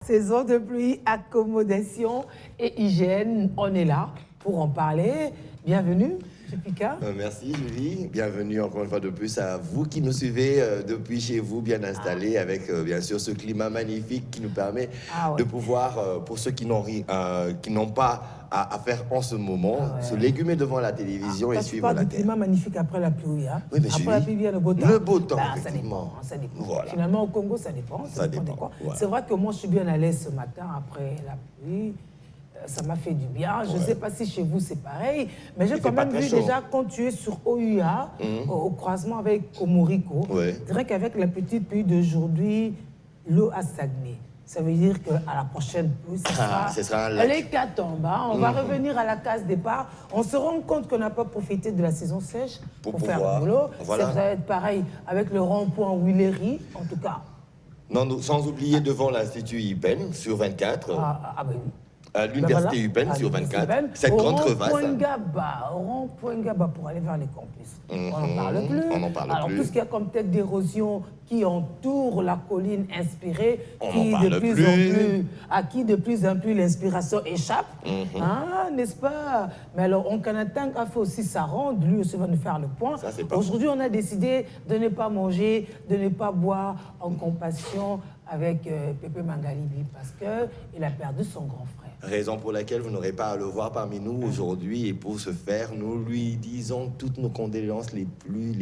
saison de pluie, accommodation et hygiène. On est là pour en parler. Bienvenue, M. Pika. Merci, Julie. Bienvenue encore une fois de plus à vous qui nous suivez depuis chez vous, bien installés, avec bien sûr ce climat magnifique qui nous permet de pouvoir, pour ceux qui n'ont pas à faire en ce moment, se légumer devant la télévision et suivre la terre. climat magnifique après la pluie. Hein? Oui, mais après la pluie vient le beau temps. Le beau temps, ça dépend. Ça dépend. Voilà. Finalement, au Congo, ça dépend. Ça dépend de quoi. Voilà. C'est vrai que moi, je suis bien à l'aise ce matin après la pluie. Ça m'a fait du bien. Je ne sais pas si chez vous c'est pareil, mais j'ai quand même vu déjà quand tu es sur OUA, au croisement avec Komoriko, je dirais qu'avec la petite pluie d'aujourd'hui, l'eau a stagné. Ça veut dire qu'à la prochaine pluie, ce sera l'hécatombe. On va revenir à la case départ. On se rend compte qu'on n'a pas profité de la saison sèche pour faire le boulot. Voilà. Ça va être pareil avec le rond-point Willery, en tout cas. Non, sans oublier devant l'Institut Ipen sur 24. À l'université UPenn sur 24, cette grande crevasse. Rond-point Gaba pour aller vers les campus. On n'en parle plus. Alors, tout ce qui a comme tête d'érosion qui entoure la colline inspirée, à qui de plus en plus l'inspiration échappe, n'est-ce pas? Mais alors, Onkanatang a fait aussi sa ronde, lui aussi va nous faire le point. Aujourd'hui, on a décidé de ne pas manger, de ne pas boire en compassion avec Pépé Mangalibi parce qu'il a perdu son grand frère. Raison pour laquelle vous n'aurez pas à le voir parmi nous aujourd'hui. Et pour ce faire, nous lui disons toutes nos condoléances les plus.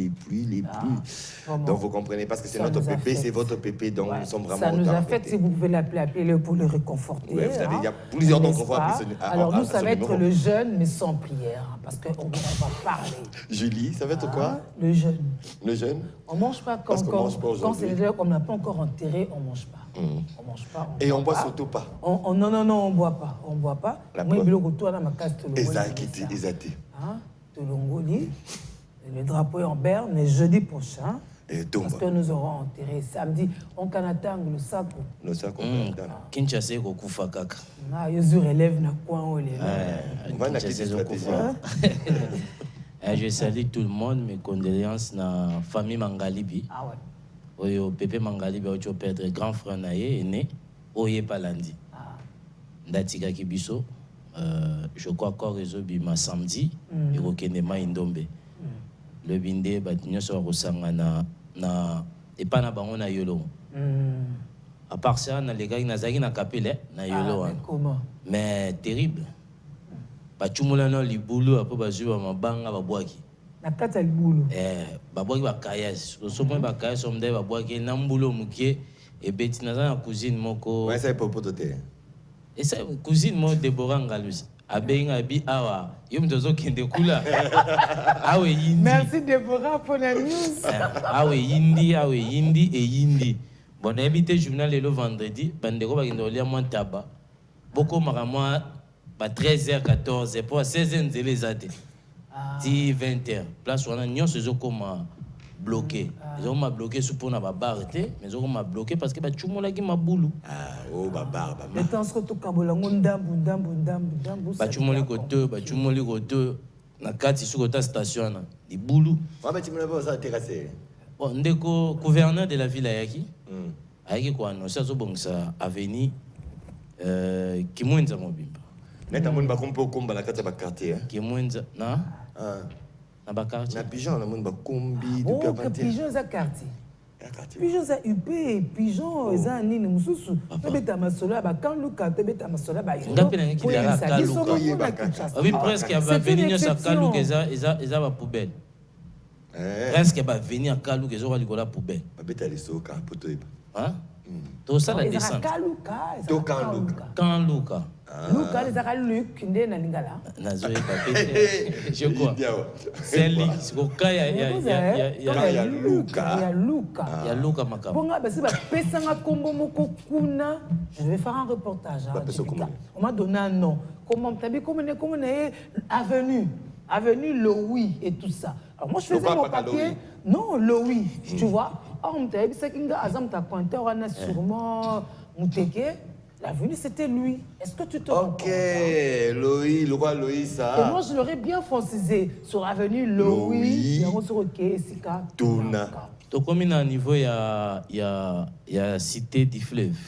Donc vous comprenez, parce que c'est notre pépé, c'est votre pépé, donc nous sommes vraiment... Ça nous a fait, si vous pouvez appelez-le pour le réconforter. Oui, vous savez, il y a plusieurs d'entre vous à alors nous, ça va être le jeûne, mais sans prière, parce qu'on va parler. Julie, ça va être quoi? Le jeûne. Le jeûne? On ne mange pas quand c'est déjà qu'on n'a pas encore enterré, on ne mange pas. On mange pas. Et on boit surtout pas. Non, on boit pas. On boit pas. Moi, je retourne à ma case Tolongoli. Le drapeau est en berne, mais jeudi prochain. Parce que nous aurons enterré samedi. On canatang le sacre. Le sacre. Kinshasa ko kufa kaka. Na yozu relève na coin où les. Je salue tout le monde, mes condoléances na famille Mangalibi. Ah ouais. Oyo Pépé Mangalibi ocho perdre grand frère naye né oye palandi. Ndatika kibiso je crois encore réseau bima samedi et okende ma indombe. Le binde batinyo so rosanga na et pas na bango na yolo. À part ça na les gars na zaki na kapele na yolo. Comment? Mais terrible. Bachumula no libulu apo bazuba mabanga babwaki. Na kata libulu. Babwaki bakayas. Somo bakayas omde babwaki na mbulo mukie et beti na za cousine moko. Ouais, ça est pour pototer. Et ça cousine mo Deborah Ngalus. Abenga bi awa. Yo mtozo kende kula. Awe yindi. Merci Deborah pour la news. Awe yindi et yindi. Bon, on a habité journal le vendredi. Bandeko bakende olia mo taba. Boko makamwa ba 13h 14h pour 16h nzele zate. 10 20h. Place on a nyonso ezokoma bloqué. Ils ont bloqué sous pour na ba barrete, mais ils ont bloqué parce que ba chumola ki mabulu. Baba. Le temps que to kabola ndambu. Ba chumoli koto na kati sur ta station na di bulu. Wa ba chimola ba ça terrassé. Bon, ndeko gouverneur de la ville ayaki. Ayaki ko annoncer zo bongsa avenue Kimwenza Mobimba. Neta moun ba kompo komba la kati ba quartier. Kimwenza na na ba quartier. Na pigeon la moun ba kombi depuis avant. Pigeon za quartier. Pigeon za UP, pigeon za nini mususu. Tebeta masola ba kanluka, tebeta masola ba yo. Ngapi na ngi la kaluka. Oui, presque va venir sa kaluka eza ba poubelle. Presque va venir kaluka eza ba likola poubelle. Ba beta lisoka poto eba. Hein? Tout ça la descente. Kanluka. Luka les a Luc ndé na lingala. Nazo epapete. Je crois. C'est Luc, c'est quoi ya Luka. Ya Luka makam. Bonga basi ba pesanga kombo moko kuna. Je vais faire un reportage. On m'a donné un nom. Comment tabi comment avenue Louis et tout ça. Alors moi je faisais mon papier. Non, Louis, tu vois. On m'a dit c'est kinga azam ta compteur on a sûrement Mouteke. L'avenue, c'était lui. Est-ce que tu te rends compte? Ok, Loï, le roi Loï, ça. Et moi, je l'aurais bien francisé sur l'avenue Loï. Donc, comme il y a un niveau, il y a Cité du Fleuve.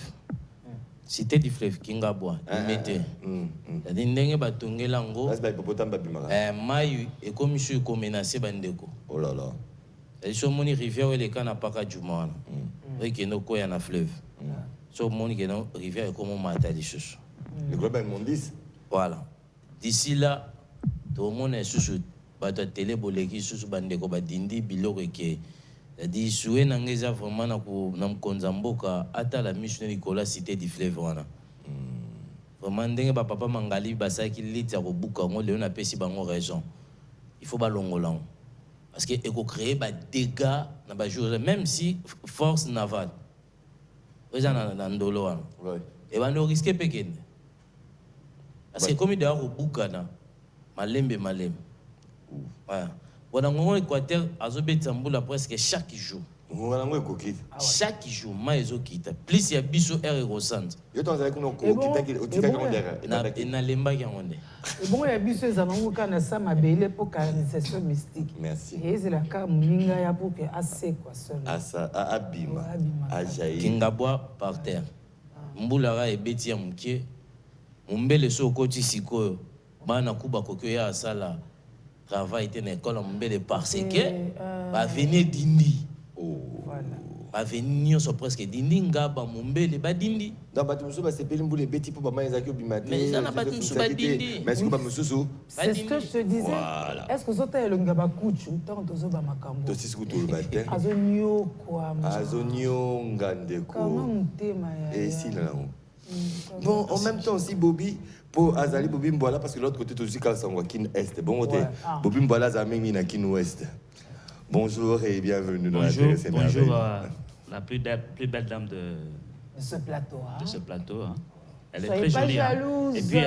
Cité du fleuve, Kingabwa, Imete. C'est-à-dire, ndenge batongela ngo. Là, c'est pas bimara. Mayu, et comme je suis menacé bandeko. Oh là là. C'est sur mon rivière, il est quand on n'a pas qu'à Jumana. Oui, qui est no koya na fleuve. Sur mon rivière, et comme on m'a dit chouchou. Le globe est mondis. Voilà. D'ici là, tout le monde est chouchou. Bato télé boleki chouchou bandeko badindi biloko ke. C'est-à-dire, soué n'angeza vraiment na mkonzamboka ata la mission Nicolas cité du fleuve wana. Vraiment ndenge ba papa mangali basaki liti ya kobuka ngo leo na pesi bango raison. Il faut balongola. Parce que éco créer ba dégâts na ba jour même si force navale. Vous en dans ndolo wana. Et ba no risquer pekene. Parce que comme il doit kobuka na malembe. Voilà. Bon, Équateur, Azobetambula presque chaque jour. Chaque jour, Maïzo quitte. Plus il y a biso air et ressente. Je t'en ai dit que bon, il y a biso zanonguka na sa mabele pour canalisation mystique. Merci. Et c'est la cas minga ya pour que assez quoi seul. Asa abima. Ajaï. Kingabwa par terre. Mbulara et Betty Amouké. Mbele so koti siko. Bana kuba kokyo ya asala. Travail était dans l'école, on me parce que va venir dindi. Va venir sur presque dindi, ngaba mumbele ba dindi. Dans Batumusu, c'est Pélimboulé Betty pour Bama Ezaki Bimate. Mais ça n'a pas de sous dindi. Mais c'est comme Bamususu. C'est ce que je te disais. Est-ce que vous avez le ngaba kuchu tant que vous avez makambo? Toi aussi tout le matin. Azonio quoi? Azonio ngandeko. Comment t'es et ici là. Bon, en même temps aussi Bobby. Pour Azali Bobby Mboala, parce que l'autre côté, aussi, quand c'est Kin Est. Bon côté, Bobby Mboala, Zaming na Kin Ouest. Bonjour et bienvenue dans la télé. Bonjour à la plus belle dame de ce plateau. De ce plateau. Elle est Soyez très jolie. Jalouse, et puis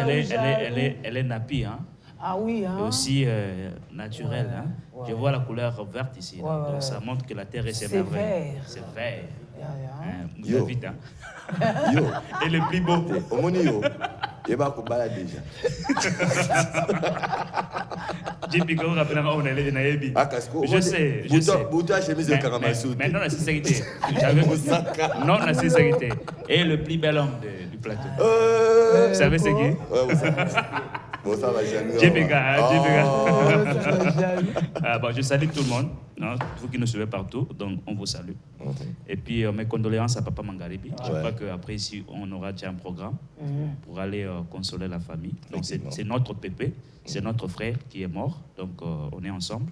elle est nappie. Ah oui. Et aussi naturelle. Je vois la couleur verte ici. Donc ça montre que la terre est merveilleuse. C'est vert. Yo. Vite, Yo. Et le plus beau. Au monde, yo. Il va combattre déjà. Je sais. Mais non, la sincérité. Non, la sincérité. Et le plus bel homme du plateau. Vous savez c'est qui? Bon, ça va, je salue tout le monde, vous qui nous suivez partout, donc on vous salue. Et puis mes condoléances à Papa Mangaribi. Je crois qu'après ici, on aura déjà un programme pour aller consoler la famille. Donc c'est notre pépé, c'est notre frère qui est mort, donc on est ensemble.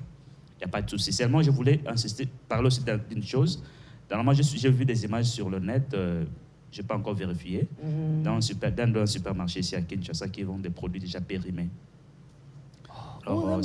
Il n'y a pas de souci. Seulement, je voulais insister, parler aussi d'une chose. Normalement, j'ai vu des images sur le net. Je n'ai pas encore vérifié, dans un supermarché ici à Kinshasa qui vend des produits déjà périmés. Alors,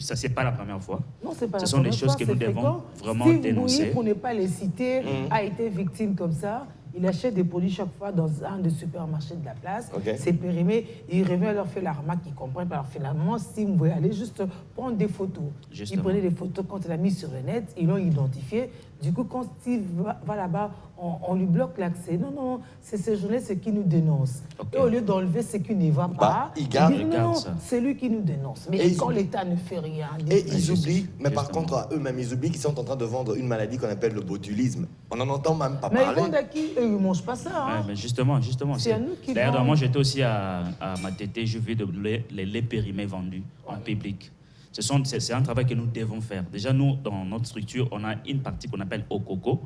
ça c'est pas la première fois. Non, c'est pas Ce sont des choses que nous devons vraiment dénoncer. Si vous pour ne pas les citer, a été victime comme ça, il achète des produits chaque fois dans un des supermarchés de la place. C'est périmé. Il revient, leur fait la remarque, ils comprennent pas. Alors finalement, si vous voulez aller juste prendre des photos. Justement. Il prenait des photos quand il a mis sur le net, ils l'ont identifié. Du coup, quand Steve va là-bas, on lui bloque l'accès. Non, c'est ces journalistes qui nous dénoncent. Et au lieu d'enlever ce qui ne va pas, il garde c'est lui qui nous dénonce. Mais quand l'État ne fait rien... Et ils oublient, mais par contre, à eux-mêmes, ils oublient qu'ils sont en train de vendre une maladie qu'on appelle le botulisme. On n'en entend même pas parler. Mais ils vendent à qui? Eux, ils ne mangent pas ça. Ouais, mais justement. C'est à nous qui D'ailleurs, moi, j'étais aussi à Matete, je vis les laits périmés vendus en public. C'est un travail que nous devons faire. Déjà, nous, dans notre structure, on a une partie qu'on appelle Okoko.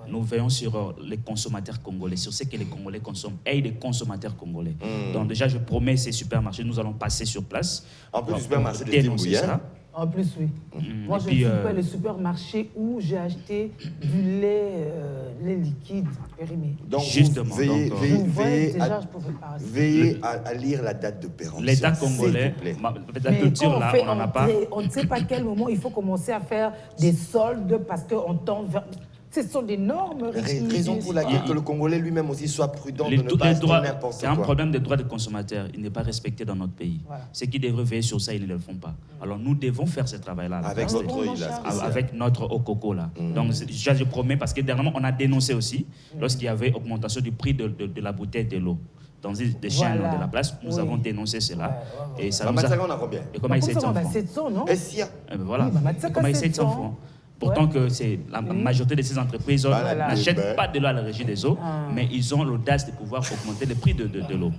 Nous veillons sur les consommateurs congolais, sur ce que les Congolais consomment et les consommateurs congolais. Donc déjà, je promets ces supermarchés, nous allons passer sur place. En plus du supermarché de Timbouya. En plus, oui. Moi, je ne suis pas le supermarché où j'ai acheté du lait liquide périmé. Donc, justement, veillez à lire la date de péremption. L'État congolais, la culture là, on n'en a pas. On ne sait pas à quel moment il faut commencer à faire des soldes parce qu'on tend vers... Ce sont des normes. Raison pour laquelle que le Congolais lui-même aussi soit prudent de ne pas acheter n'importe quoi. C'est un problème des droits des consommateurs. Il n'est pas respecté dans notre pays. Voilà. Ceux qui devraient veiller sur ça, ils ne le font pas. Alors nous devons faire ce travail-là. Avec notre Okoko là. Donc je promets, parce que dernièrement, on a dénoncé aussi lorsqu'il y avait augmentation du prix de la bouteille de l'eau. Dans des chaînes de la place, nous avons dénoncé cela. Et ça nous a... on a combien? Et comment 700 francs? 700, non? Et si voilà. Comment 700 francs? Pourtant que c'est la majorité de ces entreprises n'achètent pas de l'eau à la Régie des eaux, mais ils ont l'audace de pouvoir augmenter le prix de l'eau.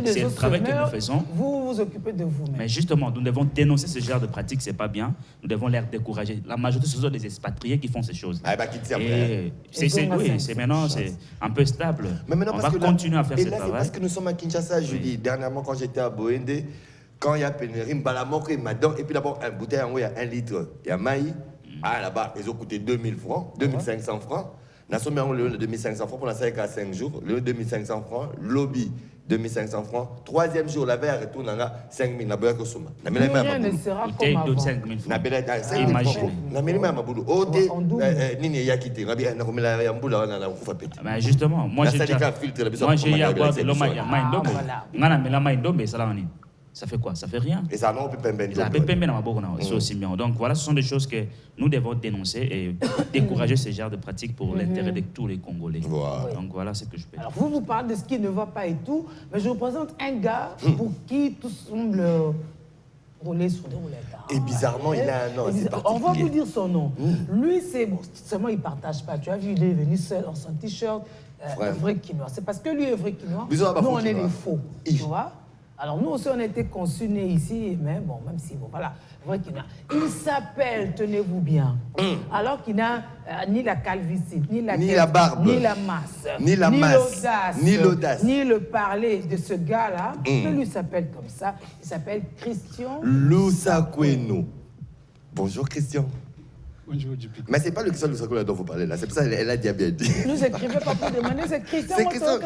C'est le travail que nous faisons. Vous vous occupez de vous-même. Mais justement, nous devons dénoncer ce genre de pratiques, c'est pas bien. Nous devons les décourager. La majorité, ce sont des expatriés qui font ces choses. C'est maintenant, c'est un peu stable. Mais maintenant, on va continuer à faire ce travail. Parce que nous sommes à Kinshasa, je dis, dernièrement quand j'étais à Boende, quand il y a pénurie, et puis d'abord, un bouteille, il y a 1 litre, il y a maïs. Là-bas, ils ont coûté 2000 francs, 2500 francs. Nous avons le 2500 francs pour la 5 à 5 jours. Le 2500 francs, lobby, 2500 francs. 3e jour, la verre retourne à 5000. Rien ne sera comme avant. 5000 francs. Mais justement, moi j'ai eu à boire de l'eau ça fait quoi? Ça fait rien. Et ça non peut pas c'est aussi bien. Donc voilà, ce sont des choses que nous devons dénoncer et décourager ce genre de pratiques pour l'intérêt de tous les Congolais. Voilà. Donc voilà ce que je peux dire. Alors vous parlez de ce qui ne va pas et tout, mais je vous présente un gars pour qui tout semble rouler sur des roulettes. Et bizarrement, il a un nom. On va vous dire son nom. Lui, c'est bon, seulement il ne partage pas. Tu as vu, il est venu seul en son t-shirt, vrai quinois. C'est parce que lui est vrai quinois. Nous, on est les faux. Tu vois? Alors, nous aussi, on a été conçus nés ici, mais bon, même si, bon, voilà, vrai qu'il a. Il s'appelle, tenez-vous bien, alors qu'il n'a ni la calvitie, ni la barbe, ni la masse, ni l'audace, ni le parler de ce gars-là. Il lui s'appelle comme ça. Il s'appelle Christian Lusakwenu. Bonjour, Christian. Bonjour, Dupuis. Mais c'est pas le Christian Lusakwenu dont vous parlez là, c'est pour ça qu'elle a dit bien dit. Nous écrivons pas pour demander, c'est Christian. C'est Christian.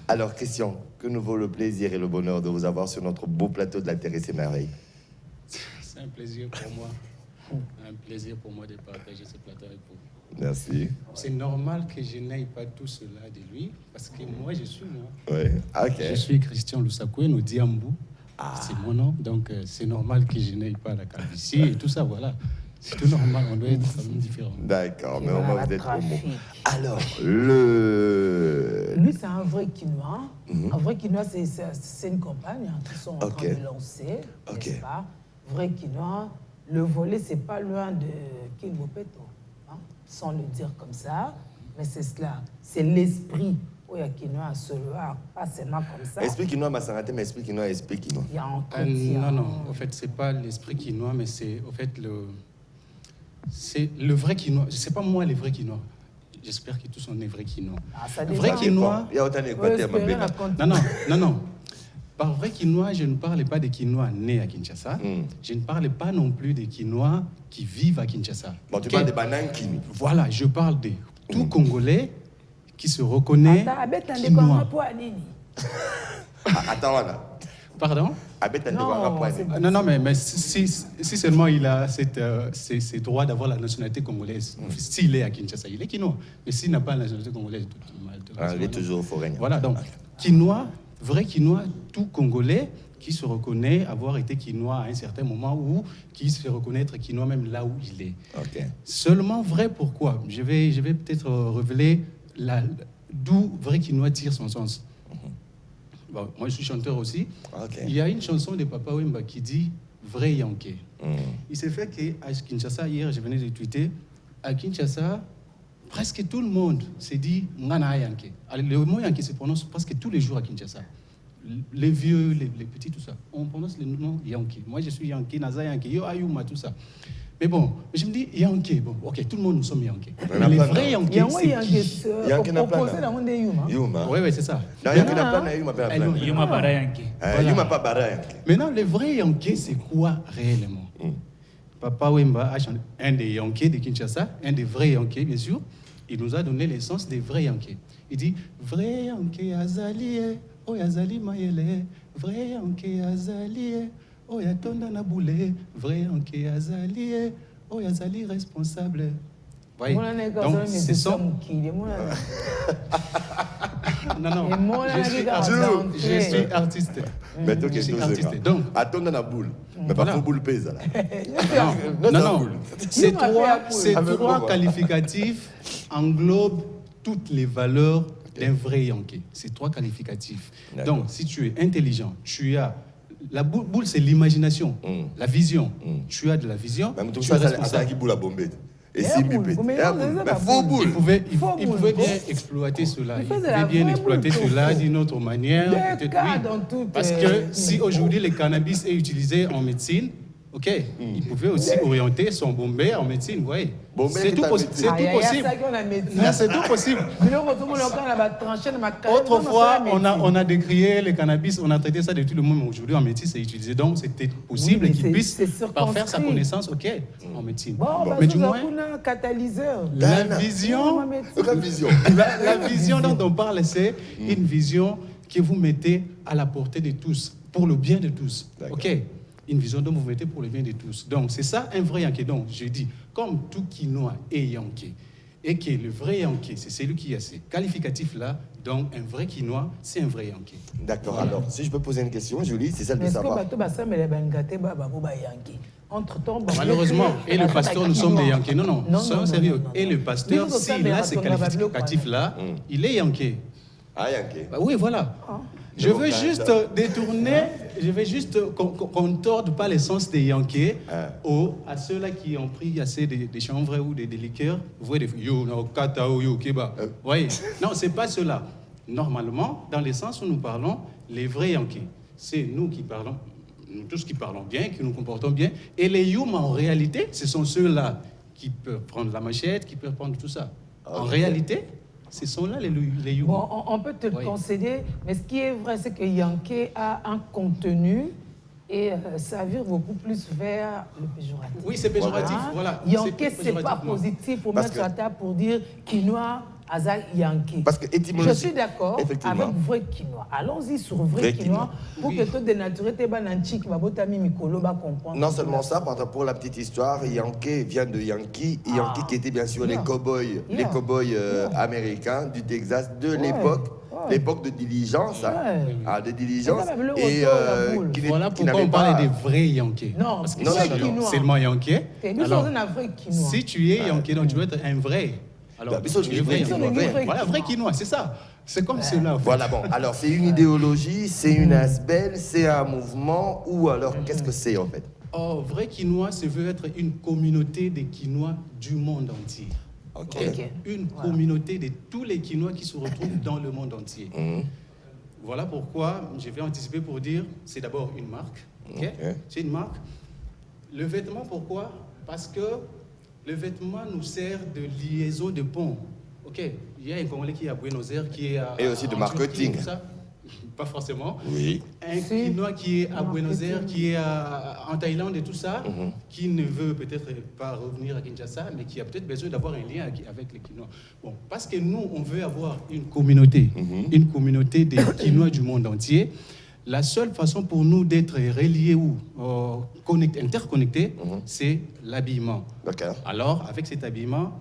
Alors, Christian, que nous vaut le plaisir et le bonheur de vous avoir sur notre beau plateau de la Terre et ses merveilles. C'est un plaisir pour moi. Un plaisir pour moi de partager ce plateau avec vous. Merci. C'est normal que je n'aille pas tout cela de lui, parce que moi, je suis moi. Oui, ok. Je suis Christian Lusakwenu Diambou. C'est mon nom, donc c'est normal que je n'aille pas la calvitie et tout ça, voilà. C'est tout normal, on doit être différent. D'accord, mais au moins vous êtes homo. Alors, lui, c'est un vrai quinois. Un vrai quinois, c'est une campagne qui sont en train de lancer, n'est-ce pas? Vrai quinois, le volet, c'est pas loin de Kilbopeto, sans le dire comme ça, mais c'est cela. C'est l'esprit. Il y a quinois, celui-là, pas seulement comme ça. Esprit quinois m'a s'arrêté, mais esprit quinois, esprit quinois. Il y a un non, en fait, c'est pas l'esprit quinois, mais c'est au fait c'est le vrai quinois. C'est pas moi le vrai quinois. J'espère que tous on est vrai quinois. Vrai quinois. Il y a autant de Non. Par vrai quinois, je ne parle pas des quinois nés à Kinshasa. Je ne parle pas non plus des quinois qui vivent à Kinshasa. Bon, tu parles des bananes quinois. Voilà, je parle de tout Congolais qui se reconnaît quinois. Attends, voilà. Pardon? Non, mais si seulement il a ces droits d'avoir la nationalité congolaise, s'il est à Kinshasa, il est quinois. Mais s'il n'a pas la nationalité congolaise, il est toujours forain. Voilà, donc, quinois, vrai quinois, tout Congolais qui se reconnaît avoir été quinois à un certain moment ou qui se reconnaît être quinois même là où il est. Seulement vrai, pourquoi? Je vais peut-être révéler d'où vrai quinois tire son sens. Bon, moi, je suis chanteur aussi. Il y a une chanson de Papa Wemba qui dit « Vrai Yankee ». Il s'est fait qu'à Kinshasa, hier, je venais de tweeter, à Kinshasa, presque tout le monde s'est dit « Ngana Yankee ». Le mot Yankee se prononce presque tous les jours à Kinshasa. Les vieux, les petits, tout ça. On prononce le nom Yankee. Moi, je suis Yankee, Naza Yankee, Yo Ayuma, tout ça. Mais bon, je me dis, Yankee, bon, ok, tout le monde nous sommes Yankee. Mais les vrais Yankee, c'est Yankee opposé dans le monde de Yuma. Oui, c'est ça. Yuma Bara Yankee. Yuma pas Bara Yankee. Maintenant, les vrais Yankee, c'est quoi réellement? Papa Wemba, un des Yankees de Kinshasa, un des vrais Yankees, bien sûr, il nous a donné l'essence des vrais Yankees. Il dit, vrai Yankee Azali, oh Azali Mayele, vrai Yankee Azali, oh Yatonda Naboulé, vrai Yankee Azali, oh Azali responsable. Voyez. Donc, c'est ça. Non. Je suis artiste. Mais donc, je suis artiste. Donc, Yatonda Naboulé. Mais pas faut boule pèse là. Non. Ces trois qualificatifs englobent toutes les valeurs d'un vrai Yankee. Ces trois qualificatifs. Donc, si tu es intelligent, tu as La boule, c'est l'imagination, la vision. Tu as de la vision, tu es responsable. Et si mais faux boule. Il pouvait bien exploiter cela. Il pouvait bien exploiter cela d'une autre manière. Peut-être oui. Parce que si aujourd'hui le cannabis est utilisé en médecine, ok, il pouvait aussi orienter son Bombay en médecine, vous voyez. C'est tout possible. C'est tout possible. C'est tout possible. Autrefois, on a décrié le cannabis, on a traité ça de tout le monde, mais aujourd'hui en médecine, c'est utilisé. Donc, c'était possible qu'il puisse faire sa connaissance, ok, en médecine. Mais du moins, catalyseur. La vision dont on parle, c'est une vision que vous mettez à la portée de tous, pour le bien de tous. Ok. Une vision dont vous mettez pour le bien de tous. Donc, c'est ça un vrai Yankee. Donc, je dis, comme tout Quinois est Yankee, et que le vrai Yankee, c'est celui qui a ces qualificatifs-là, donc un vrai Quinois, c'est un vrai Yankee. D'accord. Alors, si je peux poser une question, Julie, c'est celle de savoir. Malheureusement, et le pasteur, nous sommes des Yankees. Non, soyons sérieux. Et le pasteur, s'il a ces qualificatifs-là, il est Yankee. Ah, Yankee. Oui, voilà. Je veux juste détourner, je veux juste qu'on ne torde pas l'essence des Yankees à ceux-là qui ont pris assez des chanvres ou des liqueurs. Vous voyez, vous voyez, non, ce n'est pas cela. Normalement, dans le sens où nous parlons, les vrais Yankees, c'est nous qui parlons, nous tous qui parlons bien, qui nous comportons bien. Et les Youm, en réalité, ce sont ceux-là qui peuvent prendre la machette, qui peuvent prendre tout ça. En réalité, ce sont là les Youm. Bon, on peut te le concéder, mais ce qui est vrai, c'est que Yankee a un contenu et ça vire beaucoup plus vers le péjoratif. Oui, c'est péjoratif, voilà. Yankee, c'est pas positif pour mettre sur la table pour dire Quinois, Azak, Yankee. Parce que je suis d'accord avec vrai Quinois. Allons-y sur vrai Quinois pour que tout dénaturer tes bananchis qui va botami mikolo va comprendre. Non seulement ça, pour la petite histoire, Yankee vient de Yankee, Yankee qui étaient bien sûr les cow-boys américains du Texas de l'époque. L'époque de diligence, de diligence, et voilà pourquoi on parle des vrais Yankees. Non, parce que c'est seulement Yankee. Alors, si tu es Yankee, donc tu dois être un vrai. Alors, tu es vrai Quinois. Voilà, vrai Quinois, c'est ça. C'est comme cela. Voilà, bon. Alors, c'est une idéologie, c'est une asbelle, c'est un mouvement, ou alors, qu'est-ce que c'est en fait? Oh, vrai Quinois, ça veut être une communauté des Quinois du monde entier. Une communauté de tous les Quinois qui se retrouvent dans le monde entier. Voilà pourquoi je vais anticiper pour dire, c'est d'abord une marque. C'est une marque. Le vêtement, pourquoi? Parce que le vêtement nous sert de liaison de pont. Il y a un Congolais qui est à Buenos Aires, qui est à... Et aussi de marketing. Pas forcément. Oui. Un Quinois qui est à Buenos Aires, qui est en Thaïlande et tout ça, qui ne veut peut-être pas revenir à Kinshasa, mais qui a peut-être besoin d'avoir un lien avec les Quinois. Bon, parce que nous, on veut avoir une communauté des Quinois du monde entier. La seule façon pour nous d'être reliés ou interconnectés, c'est l'habillement. Alors, avec cet habillement,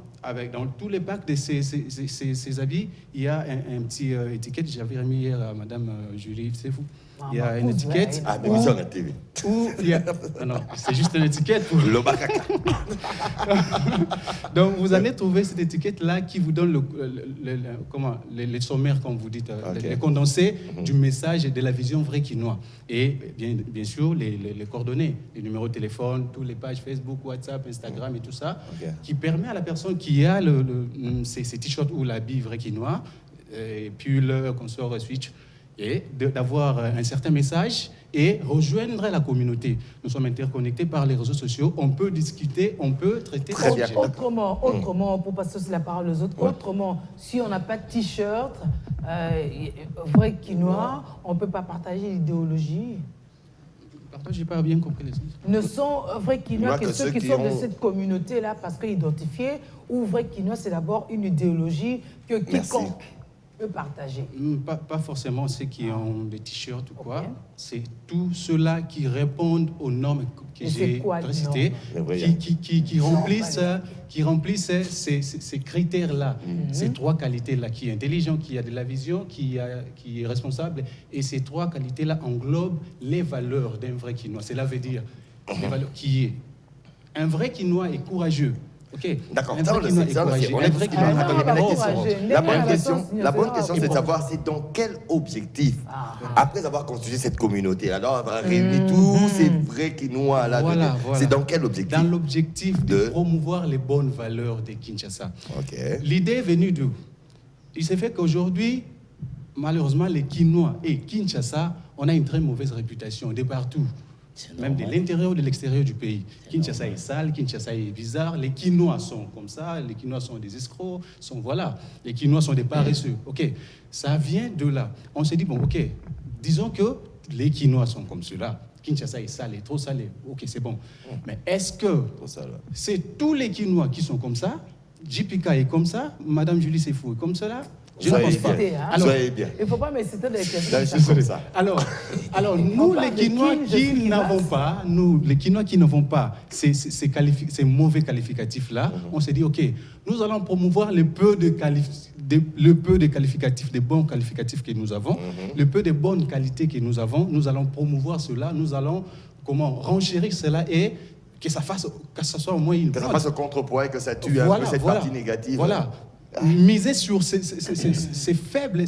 dans tous les packs de ces habits, il y a un petit étiquette. J'avais remis hier à Madame Julie, c'est fou. Il y a une étiquette. Ah, mais ils ont la TV. Non, c'est juste une étiquette. Donc, vous allez trouver cette étiquette-là qui vous donne les sommaires, comme vous dites, les condensés du message et de la vision vraie Quinois. Et bien sûr, les coordonnées, les numéros de téléphone, toutes les pages Facebook, WhatsApp, Instagram et tout ça, qui permet à la personne qui a ces t-shirts ou l'habit vrai Quinois, et puis le consort switch, et d'avoir un certain message et rejoindre la communauté. Nous sommes interconnectés par les réseaux sociaux, on peut discuter, on peut traiter très bien. Autrement, pour passer aussi la parole aux autres, autrement, si on n'a pas de t-shirt, vrai Quinois, on ne peut pas partager l'idéologie. Pardon, je n'ai pas bien compris les choses. Ne sont vrais Quinois que ceux qui sont de cette communauté-là parce qu'identifiés, ou vrai Quinois, c'est d'abord une idéologie que quiconque peut partager. Pas forcément ceux qui ont des t-shirts ou quoi. C'est tous ceux-là qui répondent aux normes que j'ai citées, qui remplissent ces critères-là, ces trois qualités-là, qui est intelligent, qui a de la vision, qui est responsable. Et ces trois qualités-là englobent les valeurs d'un vrai Quinois. Cela veut dire les valeurs qui est. Un vrai Quinois est courageux. Ok. D'accord. La bonne question, c'est de savoir c'est dans quel objectif, après avoir constitué cette communauté, alors avoir réuni tous ces vrais Kinois là, c'est dans quel objectif? Dans l'objectif de promouvoir les bonnes valeurs de Kinshasa. Okay. L'idée est venue d'où? Il s'est fait qu'aujourd'hui, malheureusement, les Kinois et Kinshasa, on a une très mauvaise réputation de partout. Même de l'intérieur ou de l'extérieur du pays. Kinshasa est sale, Kinshasa est bizarre, les Kinois sont comme ça, les Kinois sont des escrocs, les Kinois sont des paresseux. Ok, ça vient de là. On s'est dit, bon, ok, disons que les Kinois sont comme cela, Kinshasa est sale, est trop salé, ok, c'est bon. Mais est-ce que c'est tous les Kinois qui sont comme ça? JPK est comme ça, Madame Julie Sefou est comme cela? Je ne pense pas. Alors, soyez bien. Il ne faut pas me citer des questions comme ça. Alors nous, les Kinois qui n'avons pas, ces mauvais qualificatifs-là, on s'est dit, OK, nous allons promouvoir le peu de qualificatifs, des bons qualificatifs que nous avons, le peu de bonnes qualités que nous avons, nous allons promouvoir cela, nous allons renchérir cela et que ça soit au moins une... Que ça fasse contrepoids et que ça tue un peu cette partie négative. Voilà. Miser sur ces faibles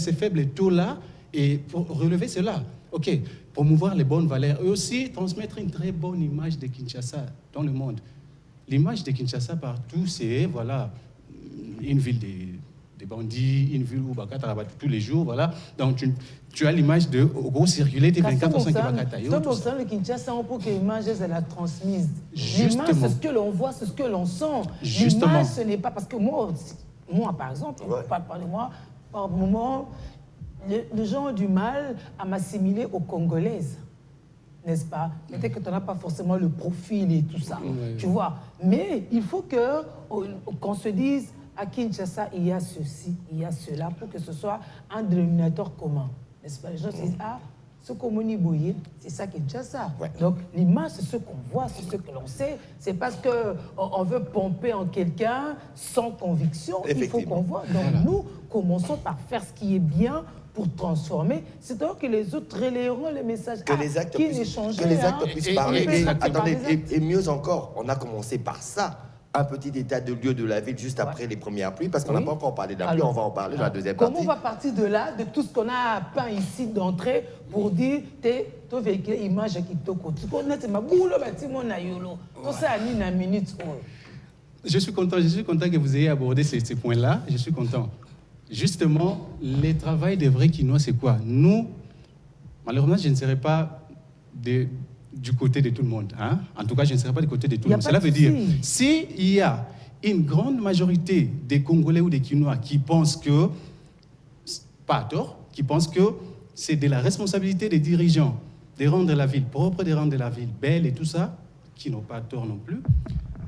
taux-là et pour relever cela. OK, promouvoir les bonnes valeurs et aussi transmettre une très bonne image de Kinshasa dans le monde. L'image de Kinshasa partout, c'est une ville des bandits, une ville où Bakata tous les jours, voilà. Donc tu as l'image de gros circuler des 24 qui Bakata. Tout le Kinshasa, on peut que l'image est la transmise. L'image, c'est ce que l'on voit, c'est ce que l'on sent. L'image, ce n'est pas parce que moi, par exemple, pas de moi, par moment, les gens ont du mal à m'assimiler aux Congolaises, n'est-ce pas? Peut-être que tu n'as pas forcément le profil et tout ça, tu vois. Mais il faut qu'on se dise, à Kinshasa, il y a ceci, il y a cela, pour que ce soit un dénominateur commun, n'est-ce pas? Les gens se disent, ce Komoni Boye, c'est ça Kinshasa. Donc l'image, c'est ce qu'on voit, c'est ce que l'on sait. C'est parce qu'on veut pomper en quelqu'un sans conviction, il faut qu'on voit. Donc nous, commençons par faire ce qui est bien pour transformer. C'est alors que les autres relayeront les messages que les actes puissent parler. Et mieux encore, on a commencé par ça. Un petit état de lieu de la ville juste après les premières pluies, parce qu'on n'a pas encore parlé de la pluie, on va en parler dans la deuxième partie. Comment on va partir de là, de tout ce qu'on a peint ici d'entrée, pour dire, tu véhicule image qui te coûte. Je suis content que vous ayez abordé ces points-là, je suis content. Justement, le travail des vrais Kinois, c'est quoi? Nous, malheureusement, je ne serai pas du côté de tout le monde. Hein? En tout cas, je ne serai pas du côté de tout le monde. Cela veut dire, s'il y a une grande majorité des Congolais ou des Kinois qui pensent que, pas à tort, qui pensent que c'est de la responsabilité des dirigeants de rendre la ville propre, de rendre la ville belle et tout ça, qui n'ont pas tort non plus.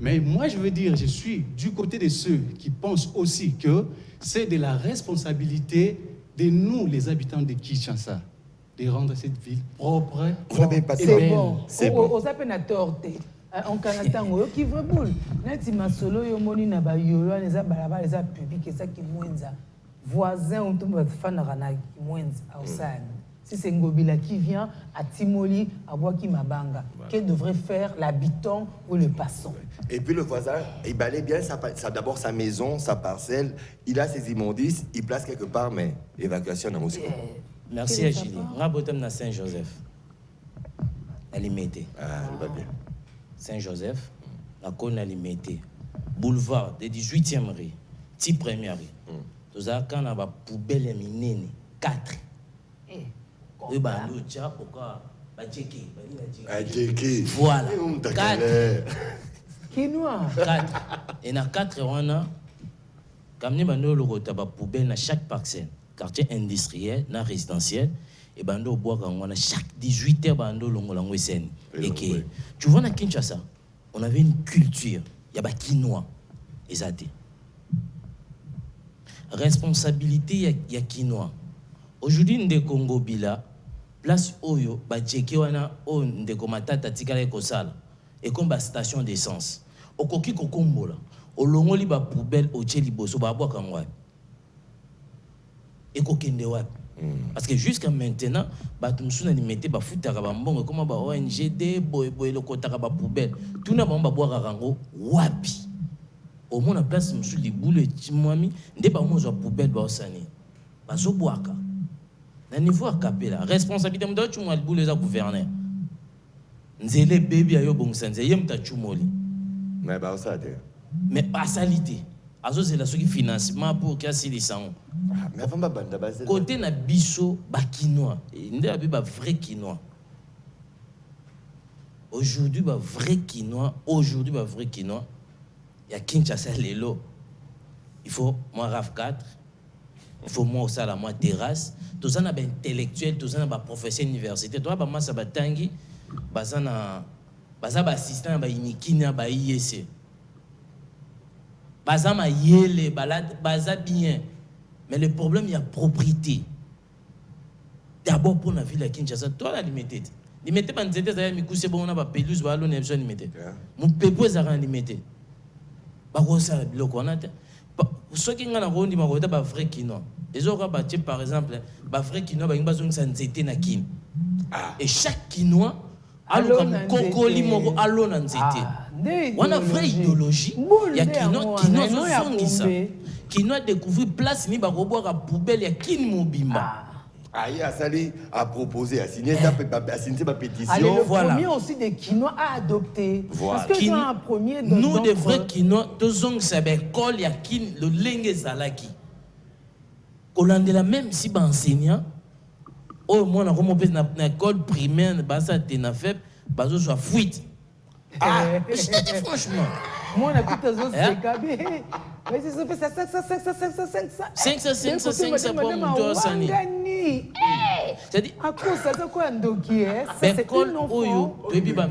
Mais moi, je veux dire, je suis du côté de ceux qui pensent aussi que c'est de la responsabilité de nous, les habitants de Kinshasa, de rendre cette ville propre et belle. C'est bon. Aux appénateurs, en Canada, qui veut boule. Nati masolo yo moni na ba yolo les abalaba les publics et ça qui mwenza. Voisin on tombe fan rana qui mwenza ausani. Si c'est Ngobila qui vient à Timoli, à Boaki Mabanga, qu'est devrait faire l'habitant ou le passant? Et puis le voisin, il balaye bien d'abord sa maison, sa parcelle, il a ses immondices, il place quelque part, mais évacuation dans Moscou. Merci à Julie. Rabotem na Saint-Joseph. Elle y mettait. Elle va bien. Saint-Joseph, la cône elle y mettait. Boulevard de 18e rue, petit première rue. Tout ça, quand on a poubelle et minene, 4. Oui, bah, nous, tiens, pourquoi? Bah, Djeki. Voilà. 4. Kinois. 4. Et dans 4, on a, comme nous, on a poubelle dans chaque parcelle. Quartier industriel, dans résidentiel. Et bando bois on a chaque 18 heures bando longo scène. Et que tu vois à Kinshasa, on avait une culture, il y a pas Kinois et ça dit. Responsabilité il y a Kinois. Aujourd'hui ndé Congo bila place oyo ba djeki wana o ndeko matata tikala ko sala et comme ba station d'essence. Okoki kokombola, olongoli ba poubelle o tche liboso ba bois kangwa. Et kokende wapi? Parce que jusqu'à maintenant, batumsuna ni mette ba futaka ba mbongo comme ba ONG de boy le kotaka ba poubelle. Tout na ba boire rango wapi. au moins la place monsieur libule timwami nde ba mo zo poubelle ba osani bazo boaka na niveau akapela responsabilité mdo chumwa libule za gouverner nzele baby ayo bongisa nzeye mta chumoli mais ba osate mais pas salité azo zela soki financement pour kasi lisango mais avant banda basé côté na biso ba kinois nde abi ba vrai kinois aujourd'hui ba vrai kinois il y a Kinshasa lelo il faut moi RAF 4 il faut moi ça la moi terrasse tout ça na ba intellectuel tout ça na ba professeur université toi ba massa ba tangi bazana baza ba assistant ba inikina ba IEC baza ma yele balade baza bien mais le problème il y a propriété d'abord pour la ville de Kinshasa toi la limité ba nzete za mikuse bon na ba pelouse ba lo na besoin limité mon pepo za ran limité ba ko sa biloko na te so ki ngana ko ndi ma ko ta ba vrai kino ezoka ba tie par exemple ba vrai kino ba ngba zo ngisa nzete na kin et chaque kinois alo comme kokoli moko alo na nzete wana vraie idéologie ya kino zo zongisa kino découvrir place ni ba ko boka poubelle ya kin mobimba. Aïe, Asali a proposé, a signé ma pétition. Allez, le premier aussi des Quinois a adopté. Voilà. Parce que nous, un premier... Nous, des vrais Quinois, tous on s'est école, il y a le lingue zalaki. Kolandela même si ba enseignant, oh moi na comme na école primaire, ba ça te na fait, ba zo soit fuite. Ah, je te dis franchement. Moi on a écouté zo c'est kabé. Mais c'est ça 500 pour mon dos sani. C'est-à-dire à cause ça quoi ndoki c'est école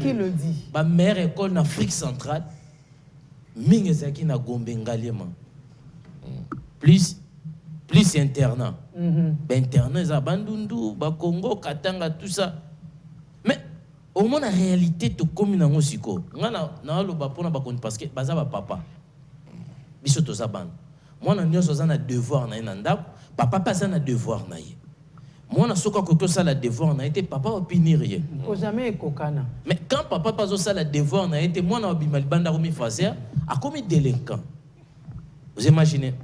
qui le dit. Ma mère école en Afrique centrale mingi zaki na Gombe Ngaliema. Plus internat. Ben internat za Bandundu, ba Congo, Katanga tout ça. Mais au moins la réalité to comme na ngosiko. Ngana na lo ba pona ba kon parce que baza ba papa. Biso to za ban. Moi na nyonso za na devoir na ndako, papa pas za na devoir na ye. Moi na soka ko ça la devoir na été papa opinir rien. Faut jamais kokana. Mais quand papa pas ça la devoir na été moi na obimali banda ko mi fazer a comme délinquant. Vous imaginez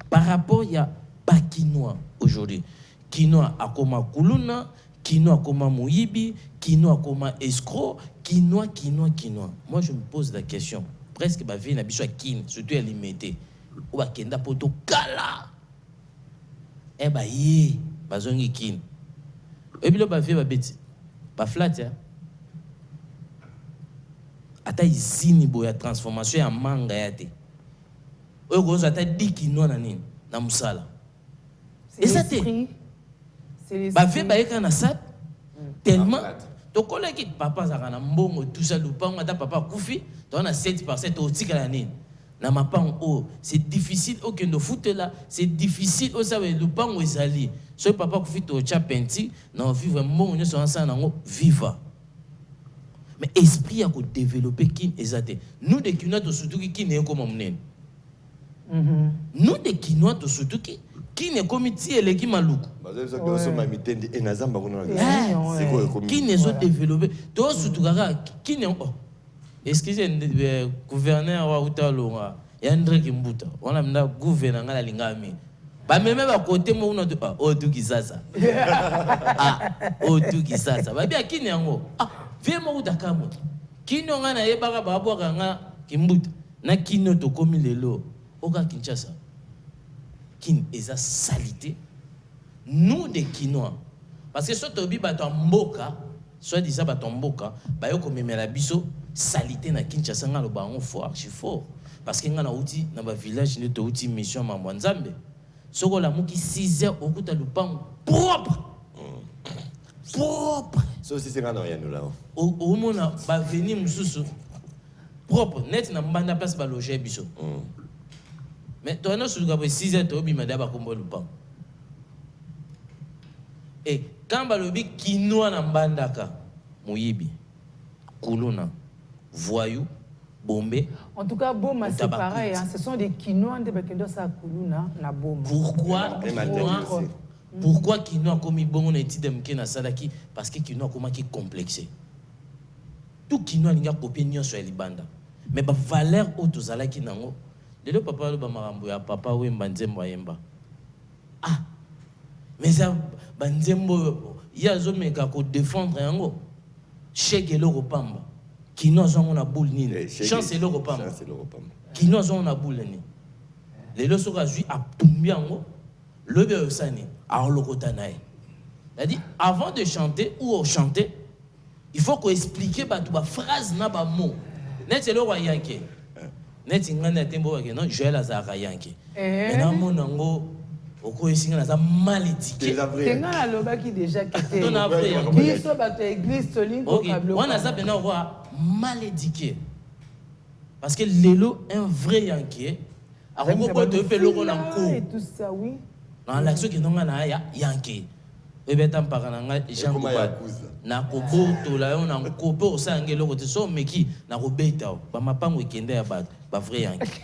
par rapport il y a pas Quinois aujourd'hui. Quinois a comme kuluna, Quinois comme muibi, Quinois comme escroc, Quinois. Moi je me pose la question. Presque ba vie na biso kin surtout limité. Ou ba kenda poto kala. Eh ba yi bazongi kin. Et puis là ba vie ba beti. Ba flat ya. Ata izini boya transformation ya manga ya te. Oyo gozo ata dikino na nini na musala. Et ça te. Ba vie ba yeka na sat tellement to collègue papa za kana mbongo tout ça lupango ata papa kufi to na 7 par 7 au tika la nini. Na mapang oh c'est difficile au kendo foot là c'est difficile au ça lupango ezali. So papa kufi to cha penti na vivre mbongo nyo so ensemble nango viva. Mais esprit a ko développer kin ezate. Nous de kinois to surtout qui ne comme monene. Nous de kinois to surtout qui ne comiti eleki maluku. Qui ne sont développés. To surtout kaka qui ne excusez gouverneur wa utalonga Yandre Kimbuta. On a mna gouverneur ngala lingami. Ba meme ba côté mo una odu kisasa. Odu kisasa. Ba bia kini yango. Vie mo udakamo. Kini ngana yebaka ba bwa nga Kimbuta. Na kino to komi lelo. Oka Kinshasa. Kin eza salité. Nous des Kinois. Parce que soit tobi ba to mboka, soit disant ba to mboka, ba yo komemela biso salité na Kinshasa ngalo ba on fort, archi fort. Parce que ngana outi na ba village ne to outi mission mambo nzambe. Soko la muki 6 heures okuta lupango propre. Propre. So si c'est ngana ya nous là. Au mona ba venir mususu propre net na mbanda place ba loger biso. Mais toi non sur le 6 heures to bima da ba kombo lupango. Et quand ba lobi Kinois na mbandaka muyibi kuluna voyou bombé. En tout cas, Boma, c'est pareil. Hein, ce sont des Quinois de Bekendo Sakuluna, na Boma. Pourquoi Quinois comme bon on est de Mkena Salaki? Parce que Quinois comme qui complexé. Tout Quinois n'a pas copié ni sur Libanda. Mais la valeur autour Zalaki nango Le papa le bamarambo ya papa oui banzembo yemba. Ah. Mais ça banzembo ya zo meka ko défendre yango. Cheke le repamba. Qui nous on a boule ni. Chance le repamba. Qui nous on a boule ni. Les leçons que j'ai à Tumbiango, le Béosani, à Olokotanaï. C'est-à-dire, avant de chanter ou chanter, il faut qu'on explique la phrase, na ba mot. Net le roi Yankee. Net ingana tembo non, Joël Azara Yankee. Maintenant mon ango, oko esinga na malédiqué. Tenga le baki déjà quitté. On a vrai. Église bato église solingo kablo. On a ça maintenant roi malédiqué. Parce que l'élo un vrai Yankee. Et tout ça, oui. Dans l'action qui n'ont pas Yankee. Et bien, tant par an, Jean Coupad. Na kobo to la on a kobo au sang et le côté so mais qui na robeta ba mapa weekend ya ba vrai Yankee.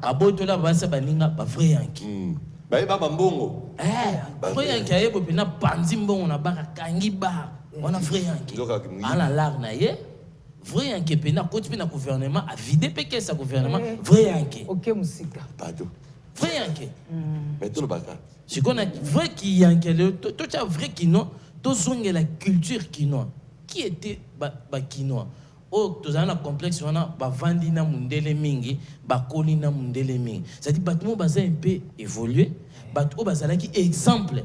Ba boto la ba sa baninga ba vrai Yankee. Ba ba mbongo. Vrai Yankee ayebo pina panzi mbongo na ba kangi ba. On a vrai Yankee. Ala lar na ye. Vrai Yankee pena coach pena gouvernement a vidé péké sa gouvernement vrai Yankee. OK musika. Pardon. Vrai Yankee. Mais tout le baka. Ce qu'on a vrai qui Yankee tout ça vrai qui non, tout zonge la culture quinoa. Qui était ba quinoa. Oh tous un complexe on a ba vandi na mundele mingi, ba koli na mundele mingi. C'est-à-dire bâtiment basé un peu évolué. Bato bazala ki exemple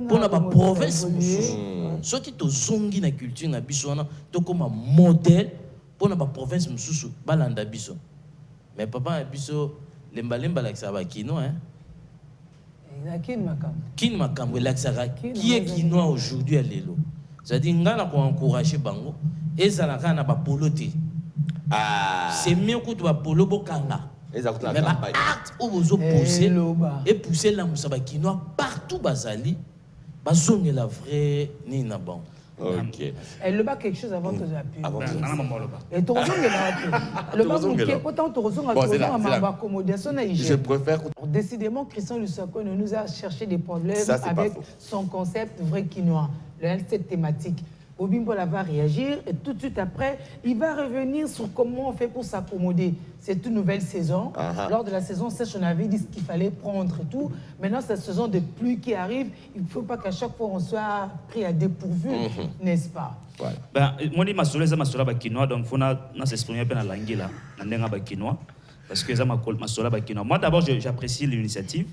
pour la province ceux qui to zongi na culture na biso wana to comme modèle pour la province mususu balanda biso mais papa biso lemba la ça kino hein kin makambo la ça qui est kino aujourd'hui à lelo c'est-à-dire ngana ko encourager bango ezala na ba polote c'est mieux que tu ba polo bokanga. Mais acte où vous poussez et pousser la moussaba quinoa partout basali, basonge la vraie ni na bon. Ok. Elle le bat quelque chose avant que je et ton le je préfère. Décidément, Christian Lusako nous a cherché des problèmes avec son concept vrai quinoa, cette thématique. Obimbola va réagir et tout de suite après, il va revenir sur comment on fait pour s'accommoder. C'est une nouvelle saison. Lors de la saison sèche, on avait dit ce qu'il fallait prendre et tout. Maintenant, c'est la saison de pluie qui arrive. Il ne faut pas qu'à chaque fois on soit pris à dépourvu, n'est-ce pas? Moi, je suis quinoa, donc il faut s'exprimer dans la langue là, dans quinoa, parce que je quinoa. Moi, d'abord, j'apprécie l'initiative,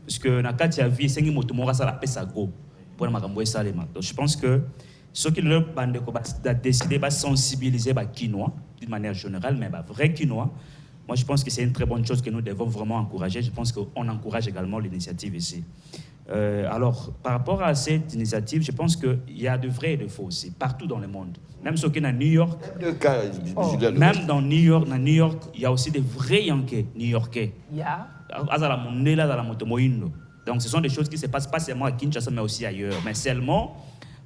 parce que dans la vie, c'est une motomora ça la paix ça go pour la magambo ça les donc je pense que ceux qui leur bande de décider de sensibiliser le quinoa d'une manière générale, mais vrai quinoa, moi je pense que c'est une très bonne chose que nous devons vraiment encourager. Je pense qu'on encourage également l'initiative ici. Alors, par rapport à cette initiative, je pense qu'il y a de vrais et de faux aussi, partout dans le monde. Même ceux qui sont à New York, même dans New York, il y a aussi des vrais Yankees new-yorkais. Donc ce sont des choses qui ne se passent pas seulement à Kinshasa, mais aussi ailleurs. Mais seulement,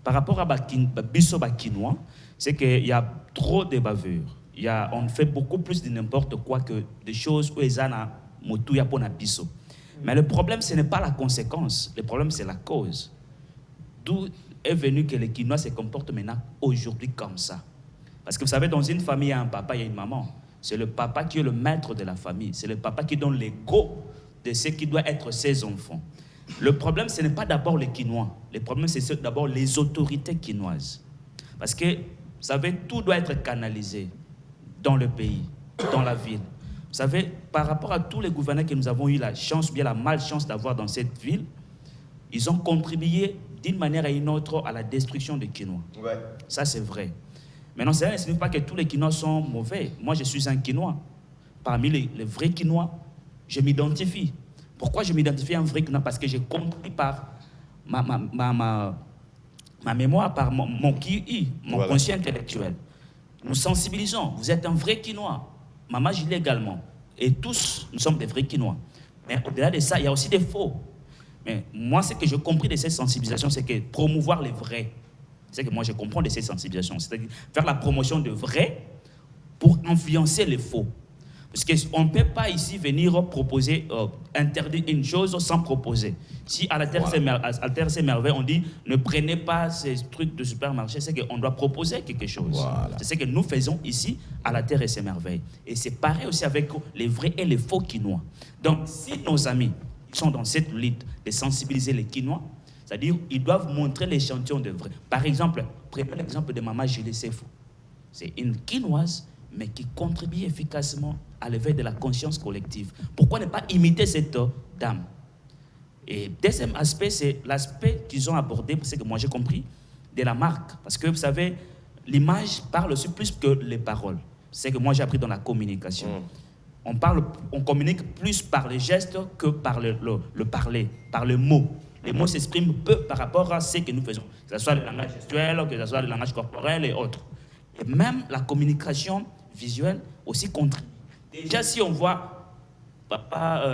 par rapport à Bisso Bakinois, c'est qu'il y a trop de bavures. On fait beaucoup plus de n'importe quoi que des choses où ils ont motuya pour Bisso. Mais le problème, ce n'est pas la conséquence. Le problème, c'est la cause. D'où est venu que les Quinois se comportent maintenant, aujourd'hui, comme ça. Parce que vous savez, dans une famille, il y a un papa, il y a une maman. C'est le papa qui est le maître de la famille. C'est le papa qui donne l'ego de ce qui doit être ses enfants. Le problème, ce n'est pas d'abord les Quinois. Le problème, c'est d'abord les autorités quinoises. Parce que, vous savez, tout doit être canalisé dans le pays, dans la ville. Vous savez, par rapport à tous les gouverneurs que nous avons eu la chance, bien la malchance d'avoir dans cette ville, ils ont contribué d'une manière à une autre à la destruction des Quinois. Ouais. Ça, c'est vrai. Maintenant, ça ne signifie pas que tous les Quinois sont mauvais. Moi, je suis un Quinois. Parmi les vrais Quinois, je m'identifie. Pourquoi je m'identifie à un vrai Quinois? Parce que j'ai compris par ma mémoire, par mon QI, mon conscient intellectuel. Nous sensibilisons. Vous êtes un vrai Quinois. Maman Gilet également. Et tous, nous sommes des vrais Quinois. Mais au-delà de ça, il y a aussi des faux. Mais moi, ce que j'ai compris de cette sensibilisation, c'est que promouvoir les vrais. C'est que moi, je comprends de cette sensibilisation. C'est-à-dire faire la promotion de vrais pour influencer les faux. Parce qu'on ne peut pas ici venir proposer, interdire une chose sans proposer. Si à la Terre c'est merveille, on dit ne prenez pas ces trucs de supermarché, c'est qu'on doit proposer quelque chose. Voilà. C'est ce que nous faisons ici à la Terre c'est merveille. Et c'est pareil aussi avec les vrais et les faux Quinois. Donc si nos amis sont dans cette lutte de sensibiliser les Quinois, c'est-à-dire ils doivent montrer l'échantillon de vrai. Par exemple, prenez l'exemple de Maman Julie Sefou. C'est une Quinoise, mais qui contribue efficacement à l'éveil de la conscience collective. Pourquoi ne pas imiter cette dame? Et deuxième aspect, c'est l'aspect qu'ils ont abordé, c'est que moi j'ai compris, de la marque. Parce que vous savez, l'image parle aussi plus que les paroles. C'est que moi j'ai appris dans la communication. On communique plus par les gestes que par le parler, par le mot. Les mots s'expriment peu par rapport à ce que nous faisons, que ce soit le langage gestuel, que ce soit le langage corporel et autres. Et même la communication visuelle aussi contribue. Déjà, si on voit papa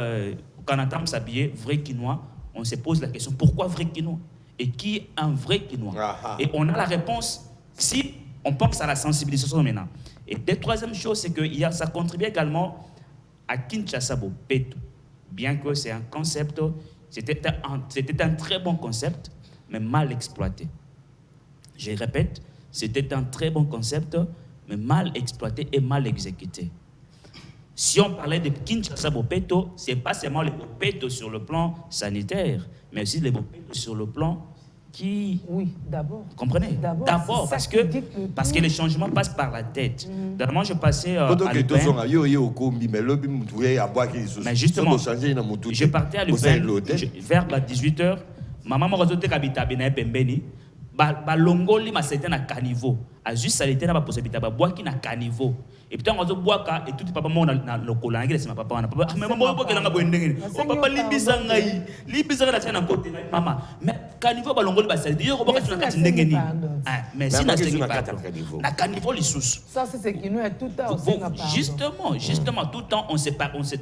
Kanatam s'habiller vrai Quinois, on se pose la question, pourquoi vrai Quinois? Et qui est un vrai Quinois? Et on a la réponse si on pense à la sensibilisation maintenant. Et la troisième chose, c'est que ça contribue également à Kinshasa Bopeto. Bien que c'est un concept, c'était un très bon concept, mais mal exploité. Je répète, c'était un très bon concept, mais mal exploité et mal exécuté. Si on parlait de Kinshasa Bopeto, ce n'est pas seulement les Bopeto sur le plan sanitaire, mais aussi les Bopeto sur le plan qui... Oui, d'abord. Vous comprenez? D'abord, parce que les changements passent par la tête. D'abord, je passais à Lupin. Mais justement, je partais à Lupin vers 18h. Maman m'a dit que j'habitais Pembeni. Balongoli m'a c'était na caniveau. A juste salité na ba possibilité ba bois qui na caniveau. Et puis on a bois ka et tout papa mon na lokola ngile c'est ma papa na papa mais maman bois que nga boendenge. O papa libisa na tena côté maman. Mais caniveau balongoli ba salité yo boka tuna kati ndenge ni. Mais si na na caniveau les sous. Ça c'est qui nous est tout le temps Justement tout le temps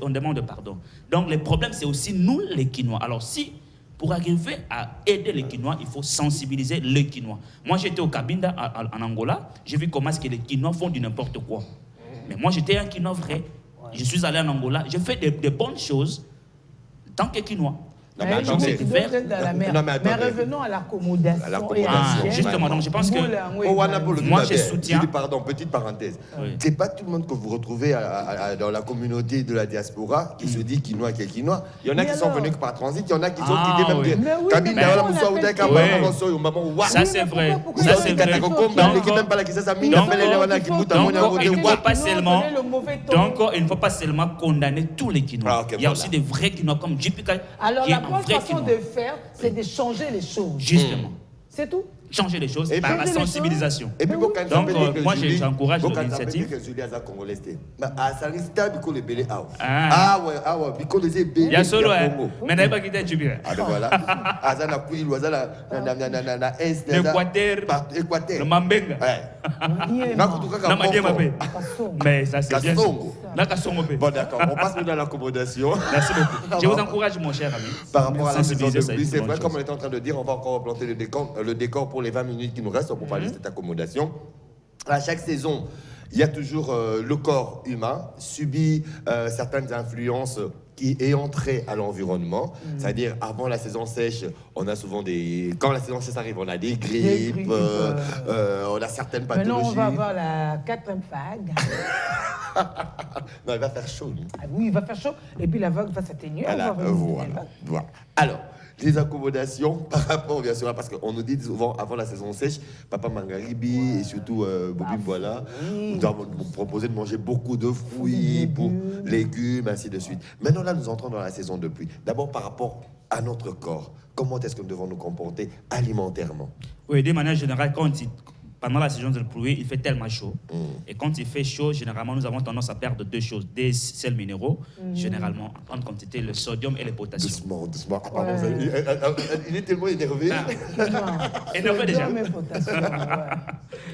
on demande pardon. Donc le problème c'est aussi nous les Quinois. Alors si pour arriver à aider les Quinois, il faut sensibiliser les Quinois. Moi, j'étais au Cabinda, en Angola. J'ai vu comment est-ce que les Quinois font du n'importe quoi. Mais moi, j'étais un Quinois vrai. Je suis allé en Angola. J'ai fait des bonnes choses tant que Quinois. Non, mais revenons à l'accommodation. Justement, donc je pense que moi je soutiens. Pardon, petite parenthèse. C'est pas tout le monde que vous retrouvez dans la communauté de la diaspora qui se dit Quinois, qui est Quinois. Il y en a qui sont venus par transit, il y en a qui sont quittés même bien. Ça c'est vrai. Ça c'est vrai. Donc il ne faut pas seulement condamner tous les Quinois. Il y a aussi des vrais Quinois comme JPK. Alors la bonne façon de faire, c'est de changer les choses. Justement. C'est tout. Changer les choses par la sensibilisation. Et puis, donc, moi, j'encourage l'initiative. Il y a solo, mais n'a pas quitté Tchubira. Équateur, le Mambenga. Mais ça, c'est bien. Bon, d'accord, on passe dans l'accommodation. Merci beaucoup. Je vous encourage, mon cher ami. Par rapport à la saison de pluie, c'est vrai, comme on est en train de dire, on va encore planter le décor pour les 20 minutes qui nous restent pour parler de cette accommodation. À chaque saison, il y a toujours le corps humain subit certaines influences qui est entrée à l'environnement. C'est-à-dire, avant la saison sèche, on a souvent des... Quand la saison sèche arrive, on a des grippes, on a certaines pathologies. Maintenant, on va avoir la 4e vague. Non, il va faire chaud. Oui, il va faire chaud. Et puis la vague va s'atténuer. Voilà. Alors, les accommodations par rapport, bien sûr, parce qu'on nous dit souvent avant la saison sèche, Papa Mangaribi et surtout Bobine, voilà, nous avons proposé de manger beaucoup de fruits, légumes, ainsi de suite. Maintenant, là, nous entrons dans la saison de pluie. D'abord, par rapport à notre corps, comment est-ce que nous devons nous comporter alimentairement? Oui, de manière générale, pendant la saison de pluie, il fait tellement chaud. Et quand il fait chaud, généralement, nous avons tendance à perdre deux choses. Des sels minéraux, généralement, en grande quantité, le sodium et le potassium. Doucement. Ah, pardon, il est tellement énervé. Énervé déjà.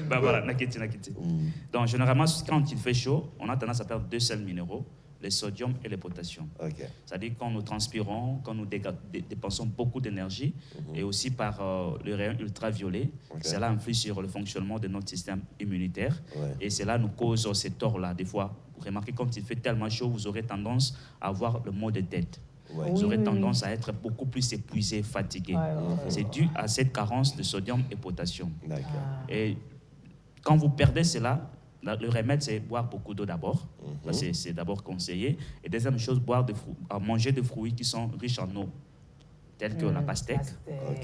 Bah voilà, nakiti. Donc, généralement, quand il fait chaud, on a tendance à perdre deux sels minéraux, le sodium et le potassium. C'est-à-dire quand nous transpirons, quand nous dépensons beaucoup d'énergie, et aussi par le rayon ultraviolet, cela influe sur le fonctionnement de notre système immunitaire. Et cela nous cause ces torts-là. Des fois, vous remarquez, quand il fait tellement chaud, vous aurez tendance à avoir le maux de tête. Vous aurez tendance à être beaucoup plus épuisé, fatigué. C'est dû à cette carence de sodium et potassium. Et quand vous perdez cela, le remède, c'est boire beaucoup d'eau d'abord. C'est d'abord conseillé. Et deuxième chose, manger des fruits qui sont riches en eau, tels que la pastèque.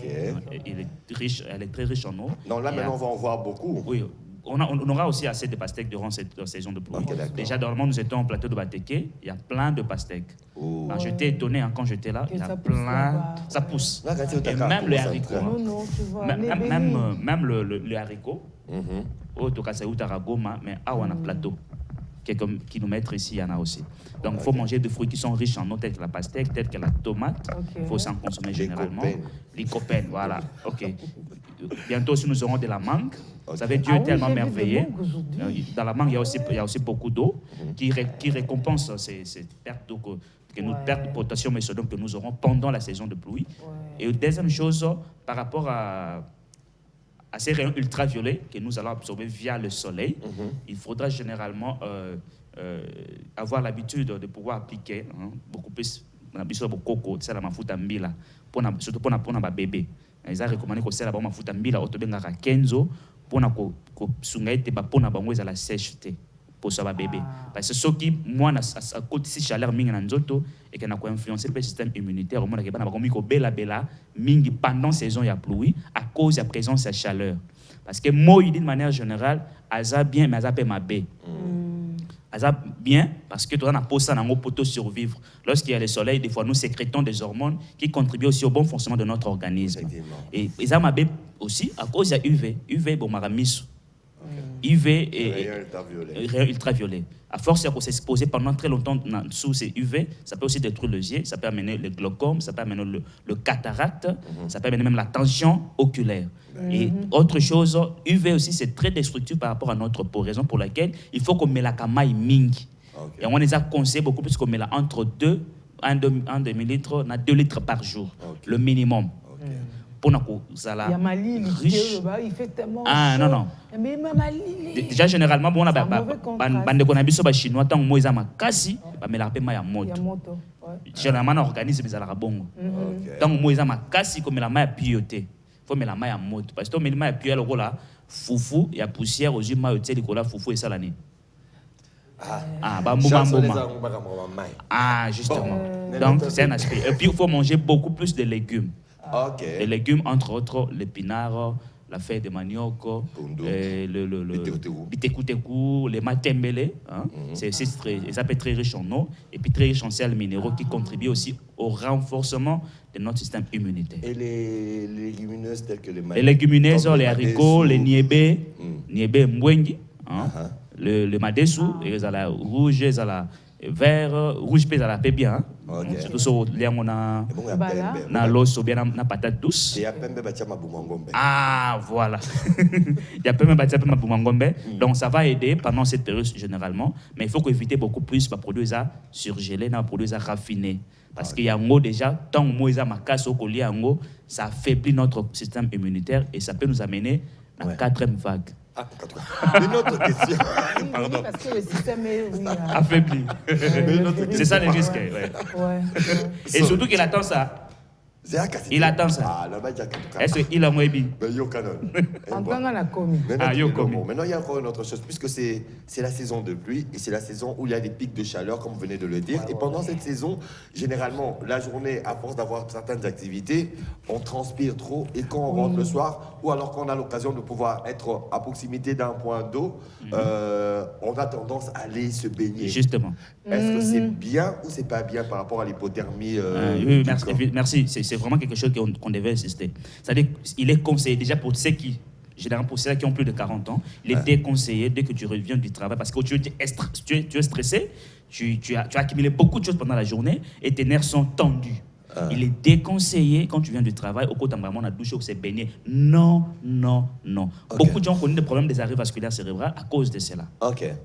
Elle est très riche en eau. Donc là, maintenant, on va en voir beaucoup. Oui. On aura aussi assez de pastèques durant cette saison de pluie. Déjà, normalement, nous étions au plateau de Batéké. Il y a plein de pastèques. J'étais étonné quand j'étais là. Il y a plein. Ça pousse. Et même les haricots. Même le haricot. Au Tokasaou Taragoma, mais à un plateau. Qui nous mettent ici, il y en a aussi. Donc, il faut manger des fruits qui sont riches en eau, tels que la pastèque, tels que la tomate. Il faut s'en consommer généralement. Lycopène, voilà. Bientôt, si nous aurons de la mangue, vous savez, Dieu est tellement merveilleux. Dans la mangue, il y a aussi beaucoup d'eau qui récompense ces pertes d'eau que nous perdons de potassium et sodium que nous aurons pendant la saison de pluie. Et deuxième chose, par rapport à ces rayons ultraviolets que nous allons absorber via le soleil, il faudra généralement avoir l'habitude de pouvoir appliquer beaucoup plus surtout pour un bébé. Ils ont recommandé que c'est la mafuta mbila otobengaka kenzo pour sunga ete ba pona bango ezala sècheté pour ça bébé parce que ceux qui moi na côté si chaleur mingi na nzoto et que na ko influencer le système immunitaire au monde ke bana ba komi ko bela mingi pendant saison ya pluie à cause de la présence de chaleur parce que moi d'une manière générale aza bien mais aza pe mabe bien parce que tu as posé ça dans nos poteaux survivre. Lorsqu'il y a le soleil, des fois nous sécrétons des hormones qui contribuent aussi au bon fonctionnement de notre organisme. Et ça m'a aussi à cause de UV bon maramisu. UV et rayon ultraviolet. À force de s'exposer pendant très longtemps sous ces UV, ça peut aussi détruire les yeux, ça peut amener le glaucome, ça peut amener le cataracte, ça peut amener même la tension oculaire. Et autre chose, UV aussi c'est très destructif par rapport à notre peau, raison pour laquelle il faut qu'on mette la kamaï mingi. Et on les a conseillé beaucoup plus qu'on met la entre 1 demi-litre, 2 litres par jour, le minimum. Pour il fait tellement non. Mais déjà généralement bon bande qu'on a biso ba chinois tant moi za makasi ba mela pe ma ya moto. Généralement l'organisme ils ala bongo. Tant moi za makasi comme la ma ya pioté. Faut mela ma ya moto parce que mela ma ya pio le là foufou ya poussière aux yeux ma yoté le là foufou et ça l'année. Justement. Donc c'est un aspect. Et puis il faut manger beaucoup plus de légumes. Les légumes, entre autres, l'épinard, la feuille de manioc, le bitekuteku, les matembele. Ça peut être très riche en eau et puis très riche en sels minéraux qui contribuent aussi au renforcement de notre système immunitaire. Et les légumineuses telles que les légumineuses, les haricots, les niébé mbwengi, le madesu, les ala rouge, les ala vert, rouge pèse à la paix bien. Surtout sur on a l'os ou bien na patate douce. Voilà. Il y a même ma boumangombe. Donc ça va aider pendant cette période généralement. Mais il faut éviter beaucoup plus de produits à surgeler, de produits à raffiner. Parce qu'il y a déjà, tant que moi, ça affaiblit notre système immunitaire et ça peut nous amener à la 4e vague. Une autre question. Pardon. Parce que le système est affaibli. C'est ça le risque. Et surtout qu'il attend ça. Il attend ça. Est-ce qu'il a moins bien? Maintenant, il y a encore une autre chose, puisque c'est la saison de pluie et c'est la saison où il y a des pics de chaleur, comme vous venez de le dire. Et pendant cette saison, généralement, la journée, à force d'avoir certaines activités, on transpire trop. Et quand on rentre le soir, ou alors qu'on a l'occasion de pouvoir être à proximité d'un point d'eau, on a tendance à aller se baigner. Justement. Est-ce que c'est bien ou c'est pas bien par rapport à l'hypothermie merci. C'est vraiment quelque chose qu'on devait insister. C'est-à-dire qu'il est conseillé déjà pour ceux qui, généralement pour ceux qui ont plus de 40 ans, il est déconseillé dès que tu reviens du travail parce que tu es stressé, tu as accumulé beaucoup de choses pendant la journée et tes nerfs sont tendus. Il est déconseillé quand tu viens du travail, au côté on a douché ou c'est baigné. Non, non, non. Beaucoup de gens connaissent des problèmes des arrêts vasculaires cérébrales à cause de cela.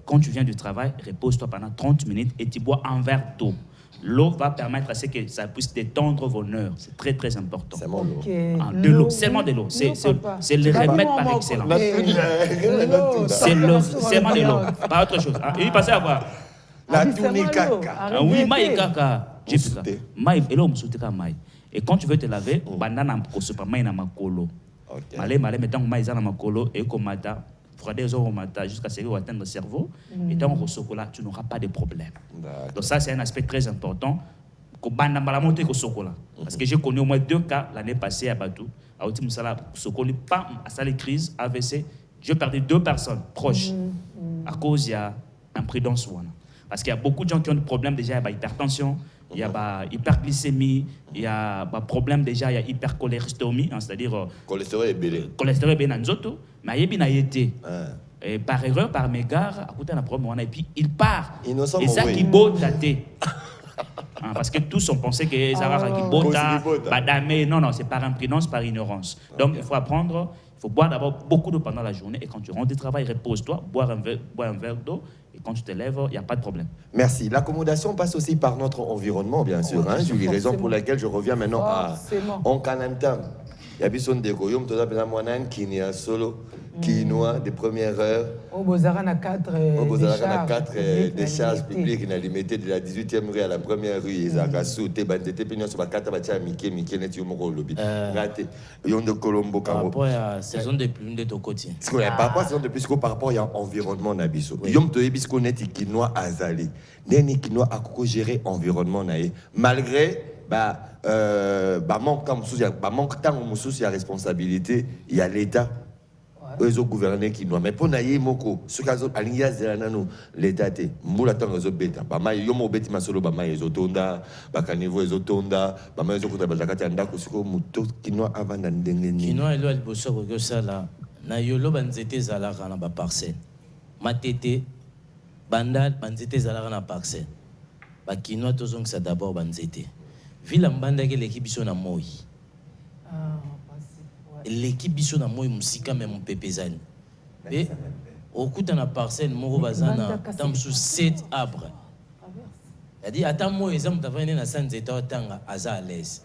Quand tu viens du travail, repose-toi pendant 30 minutes et tu bois un verre d'eau. L'eau va permettre à ce que ça puisse détendre vos nerfs. C'est très, très important. Seulement l'eau. De l'eau, seulement de l'eau. C'est le remède par excellence. C'est seulement de l'eau. Pas autre chose. Il passait à voir. La tourne caca. Oui, maï caca. Et quand tu veux te laver, banana ko maï na makolo. Malé mettons maï na makolo et komata. Jusqu'à ce que tu atteignes le cerveau, et tant que tu n'auras pas de problème. Donc ça, c'est un aspect très important. Parce que j'ai connu au moins 2 cas l'année passée à Batou. À Otimoussala, pas à salle crise, AVC. J'ai perdu 2 personnes proches à cause de l'imprudence. Parce qu'il y a beaucoup de gens qui ont des problèmes déjà, il y a hypertension, il y a hyperglycémie, il y a problème déjà, il y a hypercholéstérolie, c'est-à-dire cholestérol est belé. Cholestérol est belé, mais il y a été. Et par erreur, par mégarde, à côté de la problème, et puis il part. Et ça qui botte daté. Parce que tous ont pensé que Zara qui bota, badame, non, c'est par imprudence, par ignorance. Donc il faut apprendre, il faut boire d'abord beaucoup d'eau pendant la journée, et quand tu rentres du travail, repose-toi, bois un verre d'eau. Et quand tu te lèves, il n'y a pas de problème. Merci. L'accommodation passe aussi par notre environnement, bien sûr. Julie, raison pour laquelle je reviens maintenant à Onkanantam. Il y a besoin de goyom, tout ça, qui n'y a solo, qui noie des premières heures. Au Bozarana 4 décharges publiques, il a limité de la 18e rue à la première rue. Ils ont sauté, bandité, puis sur la 4 Mickey, net, Yomoro, Lobby. Raté. Yon de Colombo, par rapport à la saison de pluie de ton côté. Par rapport à la saison de pluie, par rapport à l'environnement, Nabiso. Yom de Ebisco net, qui noie Azali. Neni qui noie à gérer l'environnement, malgré. Manque de temps, il y a responsabilité, il y a l'État, les gouverneurs qui nous. Mais pour naïe moko, ce cas où alias de la nous l'État est, moula tant les autres bêta. Bama yomo bêti masolo bama les autonda, bakanivo les autonda, bama les autres bakati anda kusiko muto qui nous avant d'endengeni. Qui nous est le bosso que ça là, na yolo banzete zalaka na ba parcelle, matete, bandal banzete zalaka na parcelle, ba kinoa tozong ça d'abord banzete. Vila mbanda ke l'équipe biso na moi. L'équipe biso na moi musika même pepezani. Et au coup na parcelle moko bazana tam sous 7 arbres. C'est-à-dire attends moi exemple t'avais na sanzeta tanga aza à l'aise.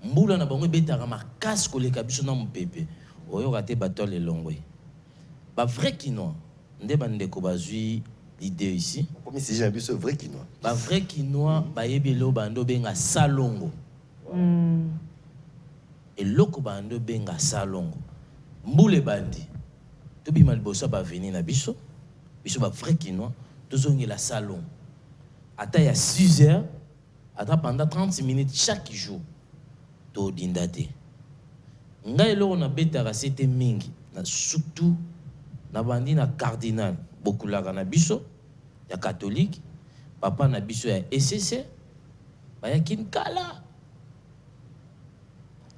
Mbula na bango betaka makasi ko leka biso na mpepe. Oyo raté batole longwe. Ba vrai kinois nde bandeko bazui l'idée ici. Comme si j'ai vu ce vrai quinoa. Ba vrai quinoa, ba yebelo bando benga salongo. Et loko bando benga salongo. Mboule bandi. To bima liboso ba venir na biso. Biso ba vrai quinoa, to zongi la salon. Ata ya 6 heures, ata pendant 30 minutes chaque jour. To dindate. Ngai loko na betaka c'était mingi, na surtout na bandi na cardinal, beaucoup la na biso. Ya catholique, papa na biso ya SCC, ba ya kinkala.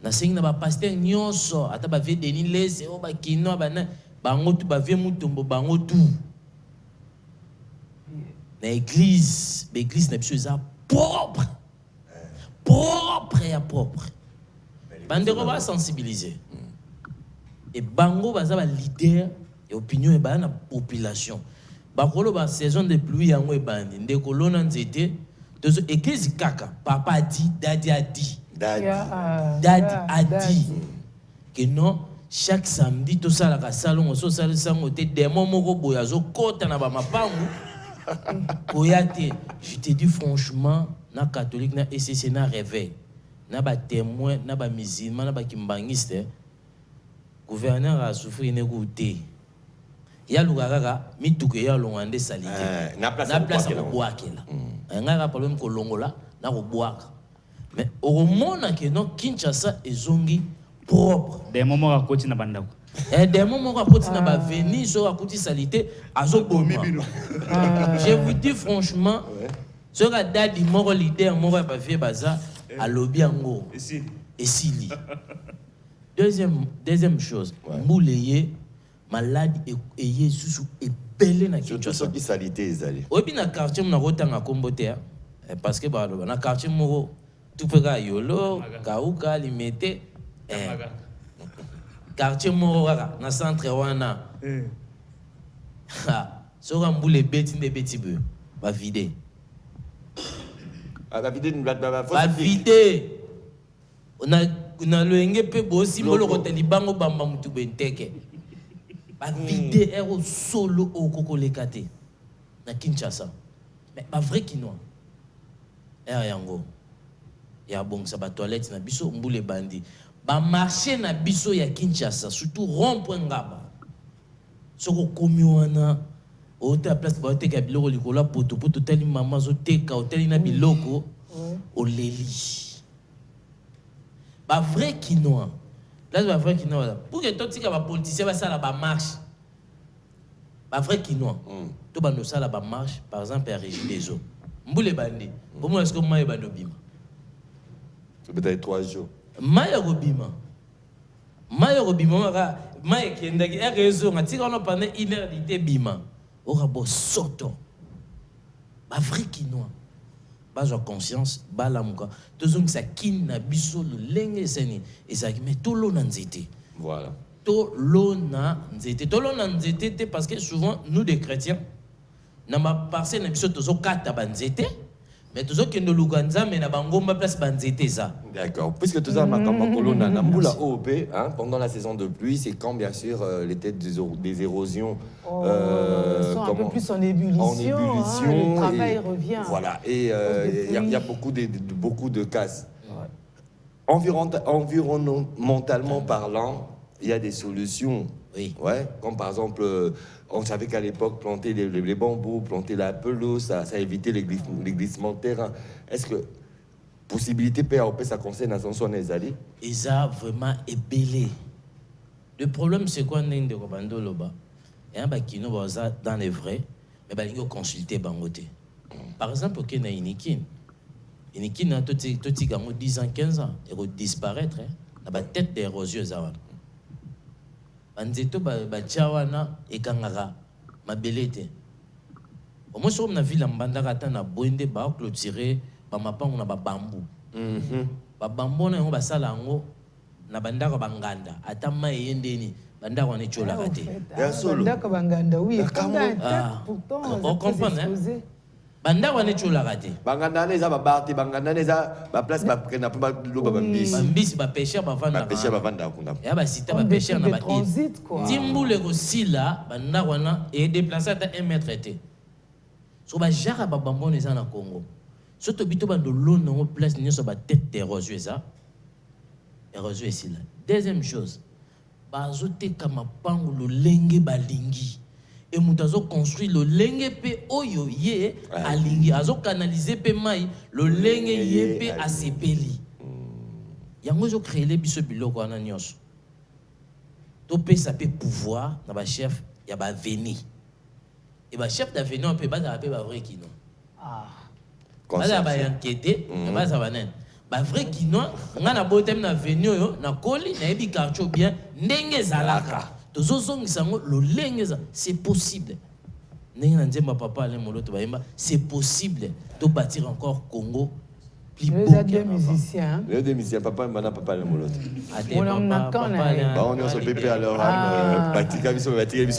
Na singa ba pasteur nyonso, ata ba ve Denis Lese o ba kino ba na bango tu ba ve mutombo bango tu. Na église na biso za propre. Propre ya propre. Bandeko ba sensibiliser. Et bango baza ba leader et opinion ba na population. Bakolo ba saison de pluie yango ebandi ndeko lona nzete tozo église kaka papa dit daddy a dit daddy a dit que non chaque samedi to sala ka salon so sala sango te démon moko boya zo kota na ba mapangu koyate. Je te dis franchement na catholique na SCC na réveil na ba témoin na ba musulman na ba kimbangiste gouverneur a souffrir ne goûter. Il y a l'ouagaga, mituke ya longande salité. Na place à boakela. Un gars problème ko longola na ko boaka. Mais au moment que non Kinshasa ezongi propre. Des moments à côté na bandako. Des moments à côté na ba venir sur à côté salité azo bomba. Je vous dis franchement, ce gars dadi moko leader moko ba vie baza à lobby ango. Et si deuxième chose, mouleye malade et sous et belé na Kinshasa. Surtout qui salité ezali. Obi na quartier na rotanga kombote parce que ba na quartier moko tout pega yolo kauka limete quartier morora na centre wana soka mbule beti nde beti be ba vider ba vider ba vider on a loenge pe bo simbolo ko telibango bamba mutu benteke ba vider ero solo okoko lekate na Kinshasa mais ba vrai kinois yango ya bon ça ba toilette na biso mbule bandi ba marché na biso ya Kinshasa surtout rond-point ngaba soko komi wana ota place ba teka biloko likola poto teli mama zo teka hôtel na biloko oleli ba vrai kinois place ba vrai kinois pour que tout tika ba politicien ba sala ba marche ba vrai kinois to ba no sala ba marche par exemple à Régie des eaux mbule bandi pour moi est-ce que moi ba no bima peut-être 3 jours Maya Robima, Maya Kendaki, a raison, on a tiré pendant 1 heure de bima. Aura beau soto. Ba vrai kinois. Ba j'ai conscience, ba la muka. Tous on ça kin na biso le lenge seni. Et ça met tout l'eau dans nzete. Voilà. Tout l'eau na nzete. Tout l'eau na nzete parce que souvent nous des chrétiens, na ma parcelle na biso tozo kata ba nzete. Mais tout ça qui nous l'ouganza, mais na bangomba place banzete ça. D'accord. Puisque tout ça, pendant la saison de pluie, c'est quand bien sûr les têtes des érosions sont un peu plus en ébullition. Le travail revient. Voilà. Et il y a beaucoup de casses. Ouais. Environnementalement parlant, il y a des solutions. Oui. Ouais. Comme par exemple, on savait qu'à l'époque, planter les bambous, planter la pelouse, ça évitait les glissements de terrain. Est-ce que possibilité PAOP, ça concerne à son les alliés? Et ça, vraiment, est belé. Le problème, c'est quoi, n'est-ce pas, Loba? Et un bakino, dans les vrais, mais il faut consulter Bangoté. Par exemple, il y a Inikin. Inikin a tout 10 ans, 15 ans, il va disparaître. La tête d'érosion, banzeto bachawana ekangaka mabelete au moins sur na ville mbandaka ta na boende ba clôturer ba mapango na ba bambu ba bambo na ngo basala ngo na bandaka banganda ata mai yendeni bandaka wana chola kate ya solo bandaka banganda oui pourtant on comprend hein bandaka wana chola kate banganda neza ba barti banganda neza ba place ba prena ba loba ba mbisi ba pêcheur ba vanda kuna ya ba sita ba pêcheur na ba transit quoi timbule ko sila bandaka wana et déplacer à 1 mètre été so ba jara ba bambo neza na Congo surtout bito ba ndolo na place nyo so ba tête d'érosion ça érosion ici là deuxième chose ba zote kama pango lo lenge balingi et mutazo construit le lenge pe oyo ye alingi azo canaliser pe mai le lenge ye pe asepeli yango zo créer les biso biloko wana nyos to pe ça peut pouvoir na ba chef ya ba veni et ba chef d'avenir on peut ba za pe ba vrai kino ba ba enquêter ba za banen ba vrai kino nga na botem na veni yo na koli na ebi quartier bien ndenge zalaka c'est possible. C'est possible de bâtir encore Congo plus beau. Les musiciens. Les deux musiciens, papa et maman, papa et molote. On est sur PP alors.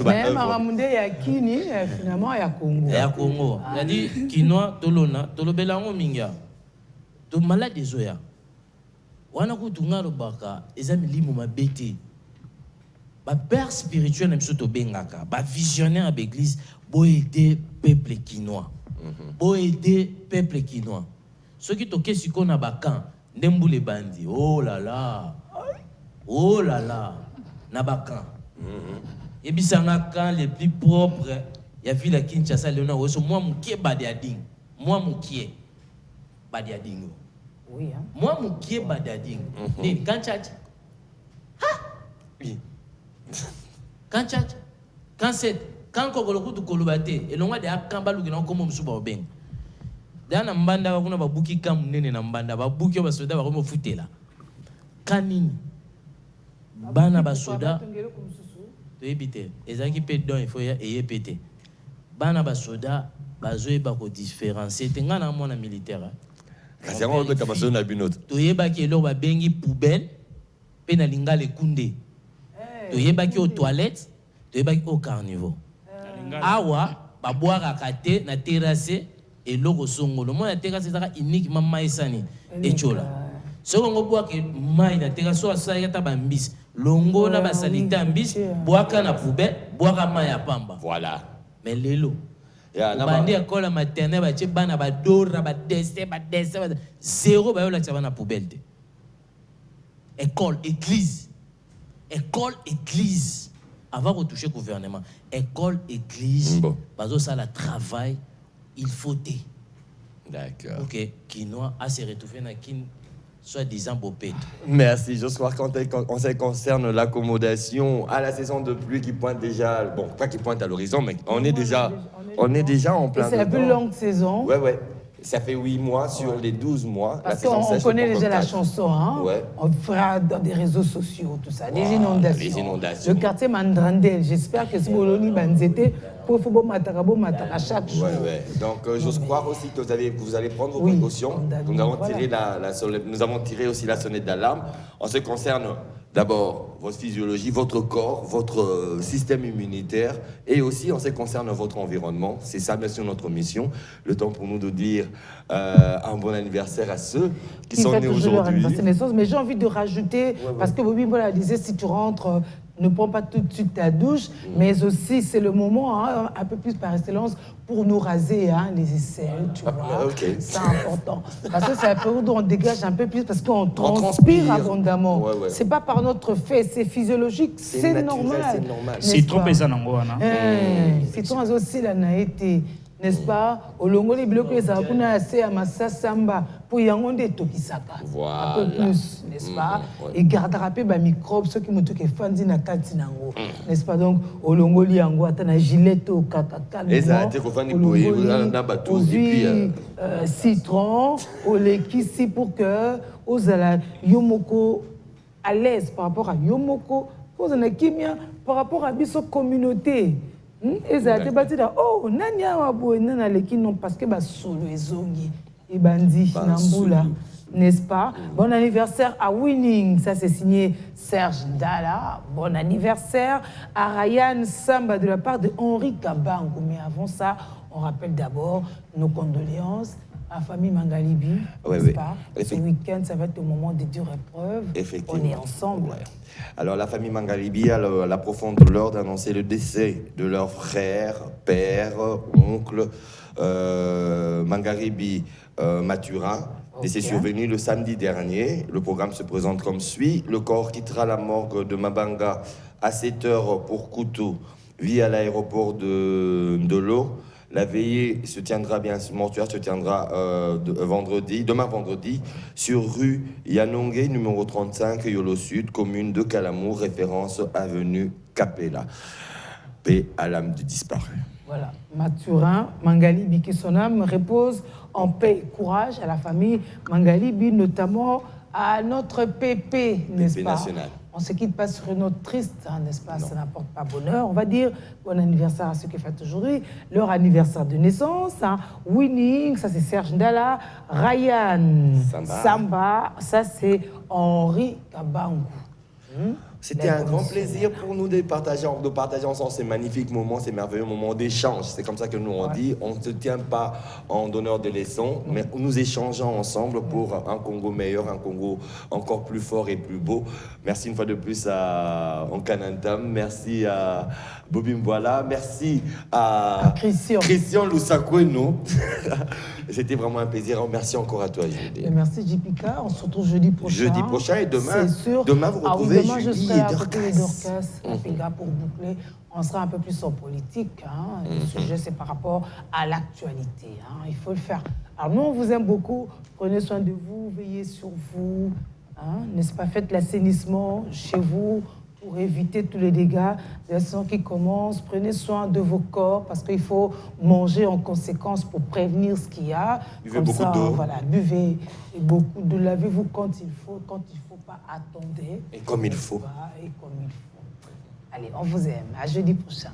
Mais Maramunde Yakini, finalement, il y a Congo. Il y a Congo. Il a dit Kinoa, Tolona, Tolobelango Minga. To malade des oya. Wana kutunga robaka, ezami limu mabete. Ba père spirituel même surtout bengaka, ba visionnaire à l'église, bo aider peuple kinois. Bo aider peuple kinois. Ceux qui toquent sur qu'on a bakan, ndembule bandi. Oh là là. Oh là là. Nabakan. Et puis ça n'a quand les plus propres, il y a vu la Kinshasa Léona, moi mouké badiading. Moi mouké badiading. Oui hein. Moi mouké badiading. Ni kanchach. Ha. Oui. Quand c'est quand kokoloku tu kolobate et l'on va de akamba lugina comme musuba obeng dana mbanda kuna babuki kam nene na mbanda babuki basoda ba futela kanini bana basoda to ebite ezaki pe don il faut y péter bana basoda bazoe ba ko différencier tenga na mona militaire toyebaki eloko babengi poubelle mpe na linga lekunde toyebaki aux toilettes toyebaki au carnivore awa babwakaka te na terrasse eloko songolo mo na terrasse ezaka uniquement mai esani echola soki ongo bwaka mai na terrasse so asalaki ata bambisi longola basalite ya mbisi bwaka na poubelle bwaka mai ya pamba voilà mais lelo bandi école maternelle batie bana badora badese zéro bayolakisa bana poubelle te école église avant de toucher gouvernement école église bazosala travail il faut te d'accord ok Kinois a se retrouvé na kin soi-disant Bopet. Merci. Je crois qu'en ce qui concerne l'accommodation à la saison de pluie qui pointe déjà, bon, pas qui pointe à l'horizon, mais on est déjà en plein. Et c'est la plus longue saison. Ouais. Ça fait 8 mois sur les 12 mois. Parce qu'on connaît déjà la chanson, hein. Ouais. On fera dans des réseaux sociaux, tout ça. Les inondations. Le quartier Mandrandel. J'espère que si vous l'avez banzété, pour faut à chaque jour. Ouais. Donc, j'ose croire aussi que vous allez prendre vos précautions. Nous avons tiré aussi la sonnette d'alarme. En ce qui concerne d'abord votre physiologie, votre corps, votre système immunitaire et aussi en ce qui concerne votre environnement. C'est ça, bien sûr, notre mission. Le temps pour nous de dire un bon anniversaire à ceux qui sont nés aujourd'hui. Mais j'ai envie de rajouter, parce que Bobby Mbola disait, si tu rentres, ne prends pas tout de suite ta douche, mais aussi c'est le moment, hein, un peu plus par excellence, pour nous raser les aisselles, tu vois. Okay. C'est important. Parce que c'est la période où on dégage un peu plus, parce qu'on transpire abondamment. Ouais. C'est pas par notre fait, c'est physiologique, c'est normal. Citron pesa nango wana. Citron aussi la naïté. N'est-ce pas? Au longo les blocs les akuna assez à massa samba pour yangonde tokisaka. Voilà. Un peu plus, n'est-ce pas? Et gardera peu ba microbes ceux qui me toquent fandi na kati nango. N'est-ce pas? Donc au longo li yango atana gilet au kakaka. Et ça a été refandi pour na bateau et puis citron au lait ici pour que aux ala yomoko à l'aise par rapport à yomoko, aux ana kimia par rapport à biso communauté. Et ça a été bâti là. Oh, nanya wabo nana leki non parce que solo ezongi et bandi namboula, n'est-ce pas? Bon anniversaire à Winning, ça c'est signé Serge Ndala. Bon anniversaire à Ryan Samba de la part de Henri Kabango. Mais avant ça, on rappelle d'abord nos condoléances à la famille Mangalibi, n'est-ce pas? Ce week-end, ça va être le moment de dure épreuve. On est ensemble. Alors, la famille Mangalibi a la profonde douleur d'annoncer le décès de leur frère, père, oncle, Mangalibi Mathurin. Décès survenu le samedi dernier. Le programme se présente comme suit. Le corps quittera la morgue de Mabanga à 7h pour Koutou via l'aéroport de l'eau. La veillée se tiendra mortuaire se tiendra demain vendredi, sur rue Yanongue, numéro 35, Yolo Sud, commune de Kalamour, référence avenue Capella. Paix à l'âme du disparu. Voilà, Mathurin, Mangalibi, que son âme repose en paix et courage à la famille Mangalibi, notamment à notre PP, n'est-ce pas? National. On se quitte pas sur une note triste, n'est-ce pas? Ça n'apporte pas bonheur. On va dire bon anniversaire à ceux qui fêtent aujourd'hui leur anniversaire de naissance. Winning, ça c'est Serge Ndala. Ryan Samba, ça c'est Henri Kabango. C'était un grand plaisir pour nous de partager ensemble ces magnifiques moments, ces merveilleux moments d'échange. C'est comme ça que nous on dit. On ne se tient pas en donneur de leçons, mais nous échangeons ensemble pour un Congo meilleur, un Congo encore plus fort et plus beau. Merci une fois de plus à Onkanantam, merci à Bobby Mbola, merci à Christian Lusakoueno. C'était vraiment un plaisir. Merci encore à toi, Julie. Merci, JPK. On se retrouve jeudi prochain. Jeudi prochain et demain vous retrouvez Julie et Dorcas. Pour boucler. On sera un peu plus en politique. Le sujet, c'est par rapport à l'actualité. Il faut le faire. Alors, nous, on vous aime beaucoup. Prenez soin de vous, veillez sur vous. N'est-ce pas? Faites l'assainissement chez vous pour éviter tous les dégâts de la saison qui commence. Prenez soin de vos corps parce qu'il faut manger en conséquence pour prévenir ce qu'il y a. Buvez beaucoup d'eau. Voilà, buvez beaucoup d'eau. Lavez-vous quand il faut pas, attendez. Et comme il faut. Et comme il faut. Allez, on vous aime. À jeudi prochain.